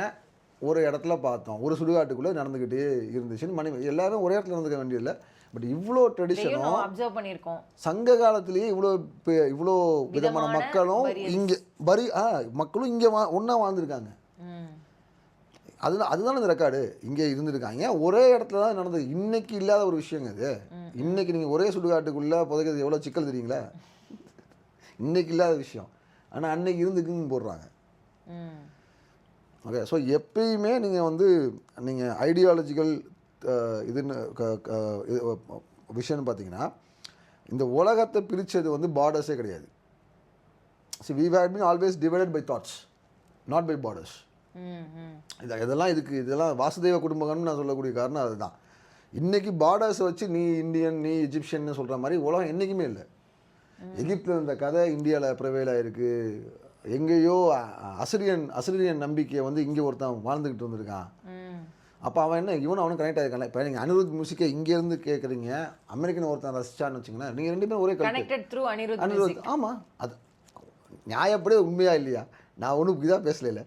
ஒரு இடத்துல பார்த்தோம், ஒரு சுடுகாட்டுக்குள்ளே நடந்துக்கிட்டே இருந்துச்சுன்னு. எல்லாரும் ஒரே இடத்துல நடந்துக்க வேண்டியதில்லை. பட் இவ்வளோ ட்ரெடிஷனும் அப்சர்வ் பண்ணியிருக்கோம். சங்க காலத்திலேயே இவ்வளோ விதமான மக்களும் இங்கே மக்களும் இங்கே ஒன்றா வாழ்ந்துருக்காங்க. அதுதான் இந்த ரெக்கார்டு. இங்கே இருந்துருக்காங்க, ஒரே இடத்துல தான் நடந்தது. இன்னைக்கு இல்லாத ஒரு விஷயங்க அது. இன்னைக்கு நீங்கள் ஒரே சுடுகாட்டுக்குள்ளே புதைக்கிறது எவ்வளோ சிக்கல் தெரியுங்களா? இன்னைக்கு இல்லாத விஷயம், ஆனால் அன்னைக்கு இருந்துக்குன்னு போடுறாங்க. ஓகே. ஸோ எப்பயுமே நீங்கள் ஐடியாலஜிக்கல் இதுன்னு விஷயம்னு பார்த்தீங்கன்னா, இந்த உலகத்தை பிரித்தது பார்டர்ஸே கிடையாது. we have been always divided by thoughts, not by borders. இதெல்லாம் வாசுதேவ குடும்பம்னு நான் சொல்லக்கூடிய காரணம் அதுதான். இன்னைக்கு பார்டர்ஸை வச்சு நீ இந்தியன், நீ எஜிப்சியன்னு சொல்கிற மாதிரி உலகம் என்றைக்குமே இல்லை. எகிப்தில் இருந்த கதை இந்தியாவில் ப்ரிவேல் ஆகிருக்கு. எங்கேயோ அசிரியன் நம்பிக்கையை இங்கே ஒருத்தன் வாழ்ந்துக்கிட்டு இருந்திருக்கான். அப்போ அவன் அவனும் கனெக்ட் ஆகிருக்கான். இப்போ நீங்கள் அனிருத் மியூசிக்கை இங்கேருந்து கேட்குறீங்க, அமெரிக்கன் ஒருத்தன் ரசிச்சான்னு வச்சுங்களேன், நீங்கள் ரெண்டு பேரும் ஒரே அனிருத். ஆமாம், அது நியாயப்படி உண்மையா இல்லையா? நான் ஒன்றும் இதாக பேசல.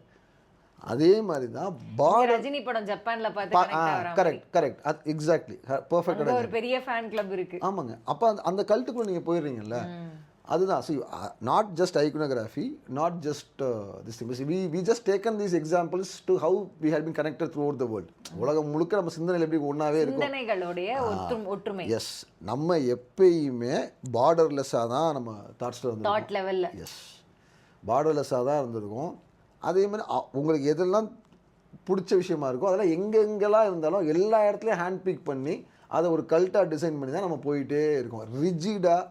அதே மாதிரி தான் ரஜினி படம் ஜப்பான்ல பார்த்து கரெக்ட் எக்ஸாக்ட்லி பெர்ஃபெக்ட்டா ஒரு பெரிய ஃபேன் கிளப் இருக்கு. ஆமாங்க. அப்போ அந்த கல்ட்டுக்குள்ள நீங்கள் போயிடுறீங்கல்ல, அதுதான். See not just iconography, not just this thing. We just taken these examples to how we had been connected throughout the world. உலகம் முழுக்க நம்ம சிந்தனையில் எப்படி ஒன்றாவே இருக்கும். சிந்தனைகளுடைய ஒற்றுமை. எஸ், நம்ம எப்பயுமே பார்டர்லெஸ்ஸாக தான் நம்ம தாட்ஸில் வந்து தாட் லெவலில். எஸ், பார்டர்லெஸ்ஸாக தான் இருந்திருக்கும். அதே மாதிரி உங்களுக்கு எதெல்லாம் பிடிச்ச விஷயமா இருக்கோ அதெல்லாம் எங்கெங்கெல்லாம் இருந்தாலும் எல்லா இடத்துலையும் ஹேண்ட் பிக் பண்ணி அதை ஒரு கல்ட்டாக டிசைன் பண்ணி தான் நம்ம போயிட்டே இருக்கோம். ரிஜிடாக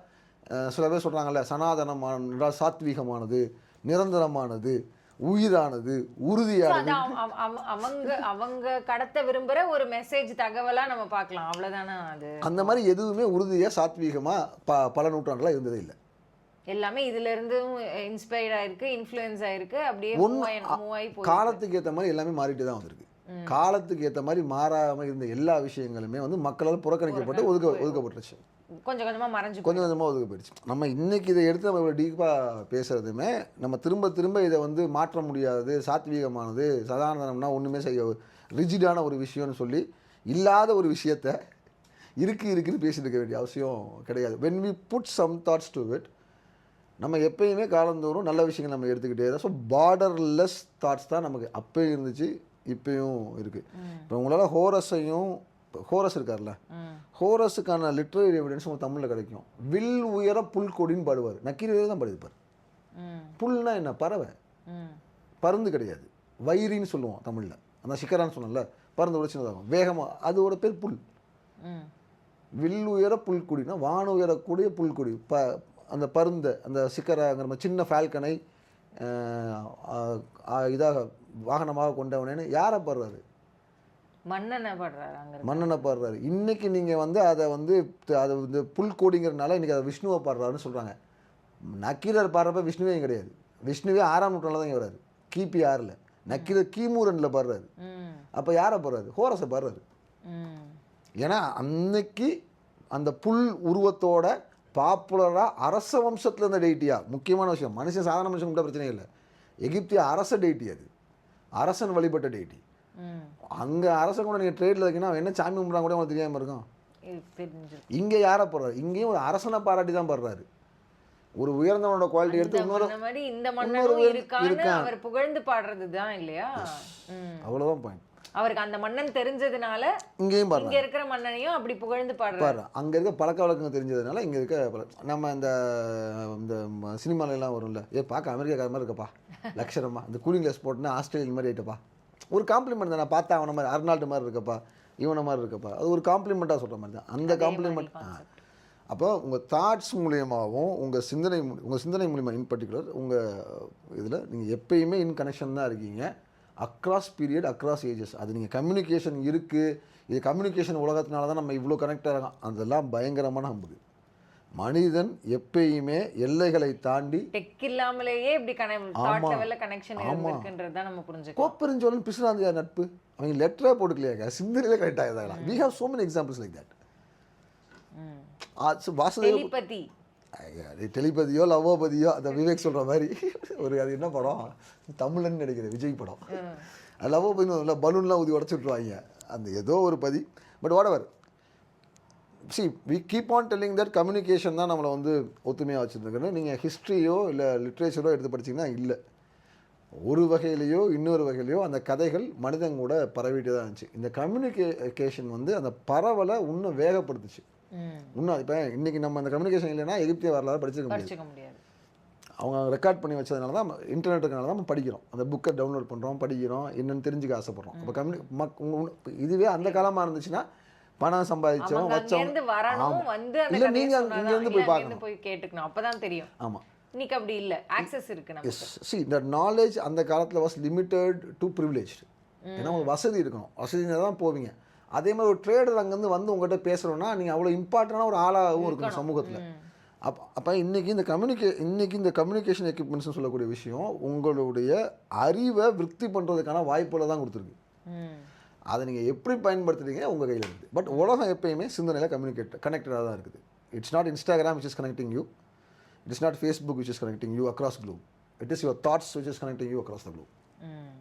சில பேர் சொல்கிறாங்கல்ல, சனாதனமான, சாத்வீகமானது, நிரந்தரமானது, உயிரானது, உறுதியானது. அவங்க கடத்த விரும்புகிற ஒரு மெசேஜ் தகவலாக நம்ம பார்க்கலாம், அவ்வளோதானே. அது அந்த மாதிரி எதுவுமே உறுதியாக சாத்வீகமாக பல நூற்றாண்டுலாம் இருந்ததே இல்லை. எல்லாமே இதுல இருந்து இன்ஸ்பயர்ட் ஆயிருக்கு, இன்ஃப்ளூயன்ஸ் ஆயிருக்கு, அப்படியே மூவ் ஆகி போய் காலத்துக்கு ஏற்ற மாதிரி எல்லாமே மாறிட்டு தான் வந்திருக்கு. காலத்துக்கு ஏற்ற மாதிரி மாறாமல் இருந்த எல்லா விஷயங்களுமே வந்து மக்களால் புறக்கணிக்கப்பட்டு ஒதுக்கப்பட்டுருச்சு. கொஞ்சம் கொஞ்சமாக கொஞ்சமாக ஒதுக்க போயிடுச்சு. நம்ம இன்னைக்கு இதை எடுத்து நம்ம இவ்வளோ டீப்பாக பேசுறதுமே நம்ம திரும்ப இதை வந்து மாற்ற முடியாதது, சாத்வீகமானது, சாதாரணம்னா ஒன்றுமே செய்ய ரிஜிடான ஒரு விஷயம்னு சொல்லி இல்லாத ஒரு விஷயத்த இருக்குன்னு பேசிட்டு இருக்க வேண்டிய அவசியம் கிடையாது. when we put some thoughts to it, நம்ம எப்பயுமே காலந்தோறும் நல்ல விஷயங்கள் நம்ம எடுத்துக்கிட்டே தான். ஸோ பார்டர்லெஸ் தாட்ஸ் தான் நமக்கு அப்பயும் இருந்துச்சு, இப்பயும் இருக்குது. இப்போ உங்களால் ஹோரஸ் இருக்கார்ல, ஹோரஸுக்கான லிட்ரரி எவிடன்ஸ் உங்கள் தமிழில் கிடைக்கும். வில் உயர புல்கொடின்னு பாடுவார், நக்கீரர் தான் பாடியிருப்பார். புல்னா என்ன? பறவை, பருந்து கிடையாது, வயிறின்னு சொல்லுவோம் தமிழில். அந்த சிக்கரான்னு சொன்னல, பருந்து விட சின்னதாகும், வேகமாக, அதோட பேர் புல். வில் உயர புல்கொடினா வான உயரக்கூடிய புல்கொடி. அந்த பருந்த, அந்த சிக்கராங்கிற மாதிரி சின்ன ஃபால்கனை இதாக வாகனமாக கொண்டவனேன்னு யாரை பாடுறாரு? மன்னனை பாடுறாரு. இன்னைக்கு நீங்கள் வந்து அதை வந்து புல்கோடிங்கிறதுனால இன்றைக்கி அதை விஷ்ணுவை பாடுறாருன்னு சொல்கிறாங்க. நக்கீரர் பாடுறப்ப விஷ்ணுவே கிடையாது. விஷ்ணுவே 6ஆம் நூற்றாண்டில் தான் இங்கே வர்றாரு, கிபி 6ல். நக்கீரர் கிமு 2ல் பாடுறாரு. அப்போ யாரை பாடுறாரு? ஹோரஸை பாடுறாரு. ஏன்னா அன்னைக்கு அந்த புல் உருவத்தோட பாப்புலராக அரச வம்சத்தில் இருந்த டெய்ட்டியா, முக்கியமான விஷயம். மனுஷன் சாதாரண மனுஷன் கூட பிரச்சனை இல்லை. எகிப்திய அரச டெய்ட்டி, அது அரசன் வழிபட்ட டெய்ட்டி. அங்கே அரசன் கூட நீங்கள் ட்ரேடில் இருக்கீங்கன்னா என்ன சாமி கும்பிட்றாங்க கூட உங்களுக்கு தெரியாமல் இருக்கும். இங்கே யாரை போடுறாரு? இங்கேயும் ஒரு அரசனை பாராட்டி தான் பாடுறாரு. ஒரு உயர்ந்தவனோட குவாலிட்டி எடுத்து புகழ்ந்து பாடுறது தான் இல்லையா? அவ்வளோதான் பாயிண்ட். அவருக்கு அந்த மன்னன் தெரிஞ்சதுனால இங்கேயும் இங்க இருக்கிற மன்னனையும் அப்படி புகழ்ந்து பாடுறாரு. அங்கே இருக்க பழக்க வழக்கங்கள் தெரிஞ்சதுனால இங்கே இருக்க நம்ம இந்த சினிமாலெல்லாம் வரும்ல, பார்க்க அமெரிக்காக்கார மாதிரி இருக்கப்பா, லட்சணமா இந்த கூலிங் கிளாஸ் போட்டுன்னா ஆஸ்திரேலியன் மாதிரி ஆகிட்டப்பா, ஒரு காம்ப்ளிமெண்ட் தான். நான் பார்த்தா அவனை மாதிரி அர்னால்டு மாதிரி இருக்கப்பா, இவனை மாதிரி இருக்கப்பா, அது ஒரு காம்ப்ளிமெண்ட்டாக சொல்கிற மாதிரி தான். அந்த காம்ப்ளிமெண்ட். அப்போ உங்கள் தாட்ஸ் மூலியமாகவும் உங்கள் சிந்தனை மூலியமாக இன் பர்டிகுலர் உங்கள் இதில் நீங்கள் எப்பயுமே இன் கனெக்ஷன் தான் இருக்கீங்க. Across period, across ages. அது நீங்கள் கம்யூனிகேஷன் இருக்குது, இது கம்யூனிகேஷன் உலகத்தினால தான் நம்ம இவ்வளோ கனெக்டாக இருக்கோம், அதெல்லாம் பயங்கரமான நம்புது. மனிதன் எப்பயுமே எல்லைகளை தாண்டி டெக் இல்லாமலேயே இப்படி கனெக்ஷன் இருக்குன்றது தான் நம்ம புரிஞ்சுக்கணும். கோப்பெருஞ்சோழன் பிசுராந்தியார் நட்பு, அவங்க லெட்டரே போட்டுக்கலையா, சிந்தனையிலே கரெக்ட் ஆகிதான். we have so many examples like that. டெலிபதியோ லவ்வோபதியோ அந்த விவேக் சொல்கிற மாதிரி ஒரு, அது என்ன படம், தமிழ்னு நினைக்கிறேன், விஜய் படம். லவ்வோபதினு இல்லை, பலூன்லாம் ஊதி உடச்சி விட்ருவாங்க, அந்த ஏதோ ஒரு பதி. But what ever, C V keep on telling that communication தான் நம்மளை வந்து ஒத்துமையாக வச்சுருந்துருக்குன்னு. நீங்கள் ஹிஸ்ட்ரியோ இல்லை லிட்ரேச்சரோ எடுத்து படிச்சிங்கன்னா இல்லை, ஒரு வகையிலையோ இன்னொரு வகையிலையோ அந்த கதைகள் மனிதன் கூட பரவிட்டு தான் இருந்துச்சு. இந்த கம்யூனிகேஷன் வந்து அந்த பரவலை இன்னும் வேகப்படுத்துச்சு. இன்னும் இப்போ இன்றைக்கி நம்ம அந்த கம்யூனிகேஷன் இல்லைன்னா எகிப்திய வரலாறு படிச்சிக்க முடியாது. அவங்க ரெக்கார்ட் பண்ணி வச்சதுனால தான், இன்டர்நெட் இருக்கனால தான் நம்ம படிக்கிறோம், அந்த புக்கை டவுன்லோட் பண்ணுறோம், படிக்கிறோம், என்னென்னு தெரிஞ்சுக்க ஆசைப்படுறோம். அப்போ இதுவே அந்த காலமாக இருந்துச்சுன்னா பணம் சம்பாதிச்சோம் வச்சோம், இல்லை நீங்கள் இங்கேருந்து போய் பார்க்கணும், போய் கேட்டுக்கணும், அப்போ தான் தெரியும். ஆமாம், இன்னைக்கு அப்படி இல்லை, ஆக்சஸ் இருக்கு நமக்கு. சி இந்த நாலேஜ் அந்த காலத்தில் வாஸ் லிமிட்டட் டு ப்ரிவிலேஜ்டு. ஏன்னா உங்களுக்கு வசதி இருக்கணும், வசதி தான் போவீங்க. அதே மாதிரி ஒரு ட்ரேடர் அங்கேருந்து வந்து உங்கள்கிட்ட பேசுகிறோன்னா நீங்கள் அவ்வளோ இம்பார்ட்டண்டான ஒரு ஆளாகவும் இருக்கணும் சமூகத்தில். அப்போ இன்றைக்கி இந்த கம்யூனிகேஷன் எக்யூப்மெண்ட்ஸ்னு சொல்லக்கூடிய விஷயம் உங்களுடைய அறிவை விருத்தி பண்ணுறதுக்கான வாய்ப்புகளை தான் கொடுத்துருக்கு. அதை நீங்கள் எப்படி பயன்படுத்துறீங்க உங்கள் கையில் இருக்குது. பட் உலகம் எப்பயுமே சிந்தனையில் கனெக்டடாக தான் இருக்குது. It's not Instagram which is connecting you, it is not Facebook which is connecting you across globe, it is your thoughts which is connecting you across the globe.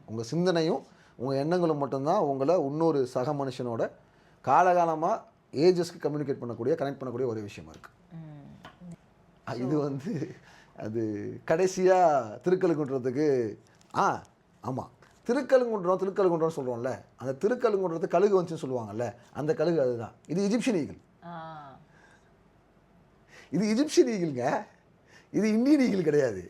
உங்கள் சிந்தனையும் உங்கள் எண்ணங்களும் மட்டும்தான் உங்களை இன்னொரு சக மனுஷனோட காலகாலமாக ஏஜஸ்க்கு கனெக்ட் பண்ணக்கூடிய ஒரே விஷயமா இருக்குது. இது வந்து அது கடைசியாக திருக்கழுக்குன்றத்துக்கு ஆமாம் திருக்கழுக்குன்றம் சொல்கிறோம்ல, அந்த திருக்கழுக்குன்றது கழுகு வந்துச்சுன்னு சொல்லுவாங்கல்ல, அந்த கழுகு அதுதான். இது இஜிப்சியன் ஈகிள். இது இஜிப்சியன் ஈகிள்ங்க, இது இந்தியன் ஈகிள் கிடையாது.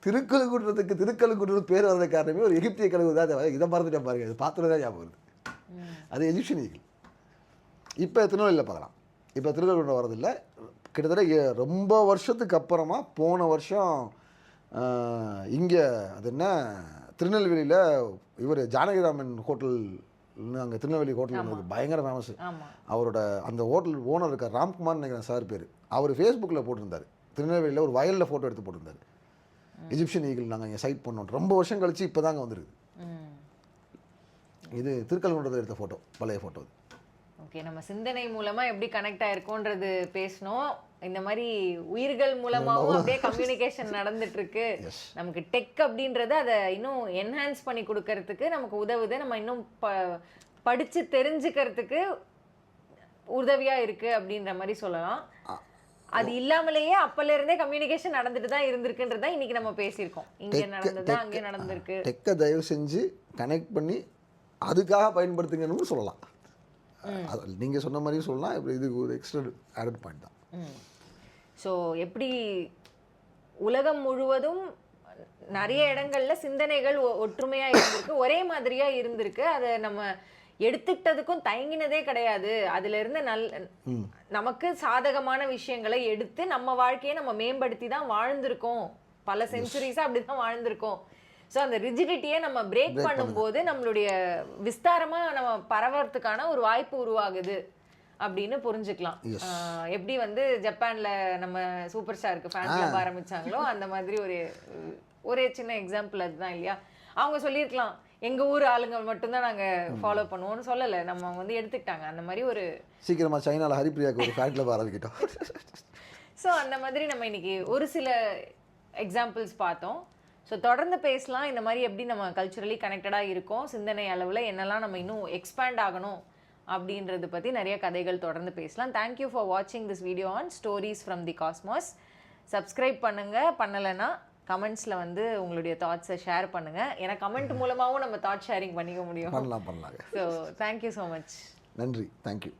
திருக்கழுக்குன்றது பேர் வர்றது காரணமே ஒரு எகிப்திய கழுகு தான். இதை மறந்துட்டேன் பாருங்க, இது பார்த்துட்டு தான் ஞாபகம் வருது. அது எஜிப்சியன் ஈகிள். இப்போ திருநெல்வேலியில் பார்க்கலாம். இப்போ திருக்கழுக்குன்றம் வரதில்லை. கிட்டத்தட்ட ரொம்ப வருஷத்துக்கு அப்புறமா போன வருஷம் இங்கே அது என்ன திருநெல்வேலியில் இவர் ஜானகிராமன் ஹோட்டல்னு அங்கே திருநெல்வேலி ஹோட்டல் நமக்கு பயங்கர ஃபேமஸ். அவரோட அந்த ஹோட்டல் ஓனர் இருக்கார், ராம்குமார்னு நினைக்கிறேன் சார் பேர். அவர் ஃபேஸ்புக்கில் போட்டிருந்தார், திருநெல்வேலியில் ஒரு வயலில் ஃபோட்டோ எடுத்து போட்டிருந்தார். எஜிப்சியன் ஈகிள் நாங்கள் இங்கே சைட் பண்ணோம், ரொம்ப வருஷம் கழிச்சு இப்போ தாங்க வந்துருக்கு. இது திருக்கழுக்குன்றத்தில் எடுத்த ஃபோட்டோ, பழைய ஃபோட்டோ. ஓகே, நம்ம சிந்தனை மூலமா எப்படி கனெக்ட் ஆயிருக்கோன்றது பேசணும். இந்த மாதிரி உயிர்கள் மூலமாவும் அப்படியே கம்யூனிகேஷன் நடந்துட்டு இருக்கு. நமக்கு டெக் அப்படின்றது அதை இன்னும் என்ஹான்ஸ் பண்ணி கொடுக்கறதுக்கு நமக்கு உதவுது. நம்ம இன்னும் படிச்சு தெரிஞ்சுக்கிறதுக்கு உதவியா இருக்கு அப்படின்ற மாதிரி சொல்லலாம். அது இல்லாமலேயே அப்பல இருந்தே கம்யூனிகேஷன் நடந்துட்டு தான் இருந்திருக்குன்றதா இன்னைக்கு நம்ம பேசியிருக்கோம். இங்க நடந்தது அங்கே நடந்திருக்கு. டெக்கை தயவு செஞ்சு கனெக்ட் பண்ணி அதுக்காக பயன்படுத்துங்கன்னு சொல்லலாம். நீங்கள் சொன்ன மாதிரி சொல்லலாம். இப்போ இது ஒரு எக்ஸ்ட்ரா ஆடட் பாயிண்ட் தான். ஸோ எப்படி உலகம் முழுவதும் நிறைய இடங்கள்ல சிந்தனைகள் ஒற்றுமையாக இருந்திருக்கு, ஒரே மாதிரியாக இருந்திருக்கு. அதை நம்ம எடுத்துக்கிட்டதுக்கும் தயங்கினதே கிடையாது. அதுலேருந்து நமக்கு சாதகமான விஷயங்களை எடுத்து நம்ம வாழ்க்கையை நம்ம மேம்படுத்தி தான் வாழ்ந்திருக்கோம். பல செஞ்சுரிஸாக அப்படி தான் வாழ்ந்திருக்கோம். ஸோ அந்த ரிஜிடிட்டியை நம்ம பிரேக் பண்ணும்போது நம்மளுடைய விஸ்தாரமாக நம்ம பரவறதுக்கான ஒரு வாய்ப்பு உருவாகுது அப்படின்னு புரிஞ்சுக்கலாம். எப்படி வந்து ஜப்பானில் நம்ம சூப்பர் ஸ்டாருக்கு ஃபேன் கிளப் ஆரம்பிச்சாங்களோ அந்த மாதிரி ஒரே சின்ன எக்ஸாம்பிள் அதுதான் இல்லையா? அவங்க சொல்லியிருக்கலாம் எங்கள் ஊர் ஆளுங்க மட்டும்தான் நாங்கள் ஃபாலோ பண்ணுவோம்னு சொல்லலை, நம்ம வந்து எடுத்துக்கிட்டாங்க. அந்த மாதிரி ஒரு சீக்கிரமாக சைனாவில் ஹரிப்பிரியாவுக்கு ஒரு ஃபேன் கிளப் ஆரம்பிக்கிட்டோம். ஸோ அந்த மாதிரி நம்ம இன்னைக்கு ஒரு சில எக்ஸாம்பிள்ஸ் பார்த்தோம். ஸோ தொடர்ந்து பேசலாம். இந்த மாதிரி எப்படி நம்ம கல்ச்சுரலி கனெக்டடாக இருக்கோம், சிந்தனை அளவில் என்னெல்லாம் நம்ம இன்னும் எக்ஸ்பேண்ட் ஆகணும் அப்படின்றது பற்றி நிறைய கதைகள் தொடர்ந்து பேசலாம். தேங்க்யூ ஃபார் வாட்சிங் this video on stories from the cosmos. Subscribe பண்ணுங்கள், பண்ணலைன்னா கமெண்ட்ஸில் வந்து உங்களுடைய தாட்ஸை ஷேர் பண்ணுங்கள். ஏன்னா கமெண்ட் மூலமாகவும் நம்ம தாட் ஷேரிங் பண்ணிக்க முடியும். பண்ணலாம். So thank you so much. நன்றி, தேங்க்யூ.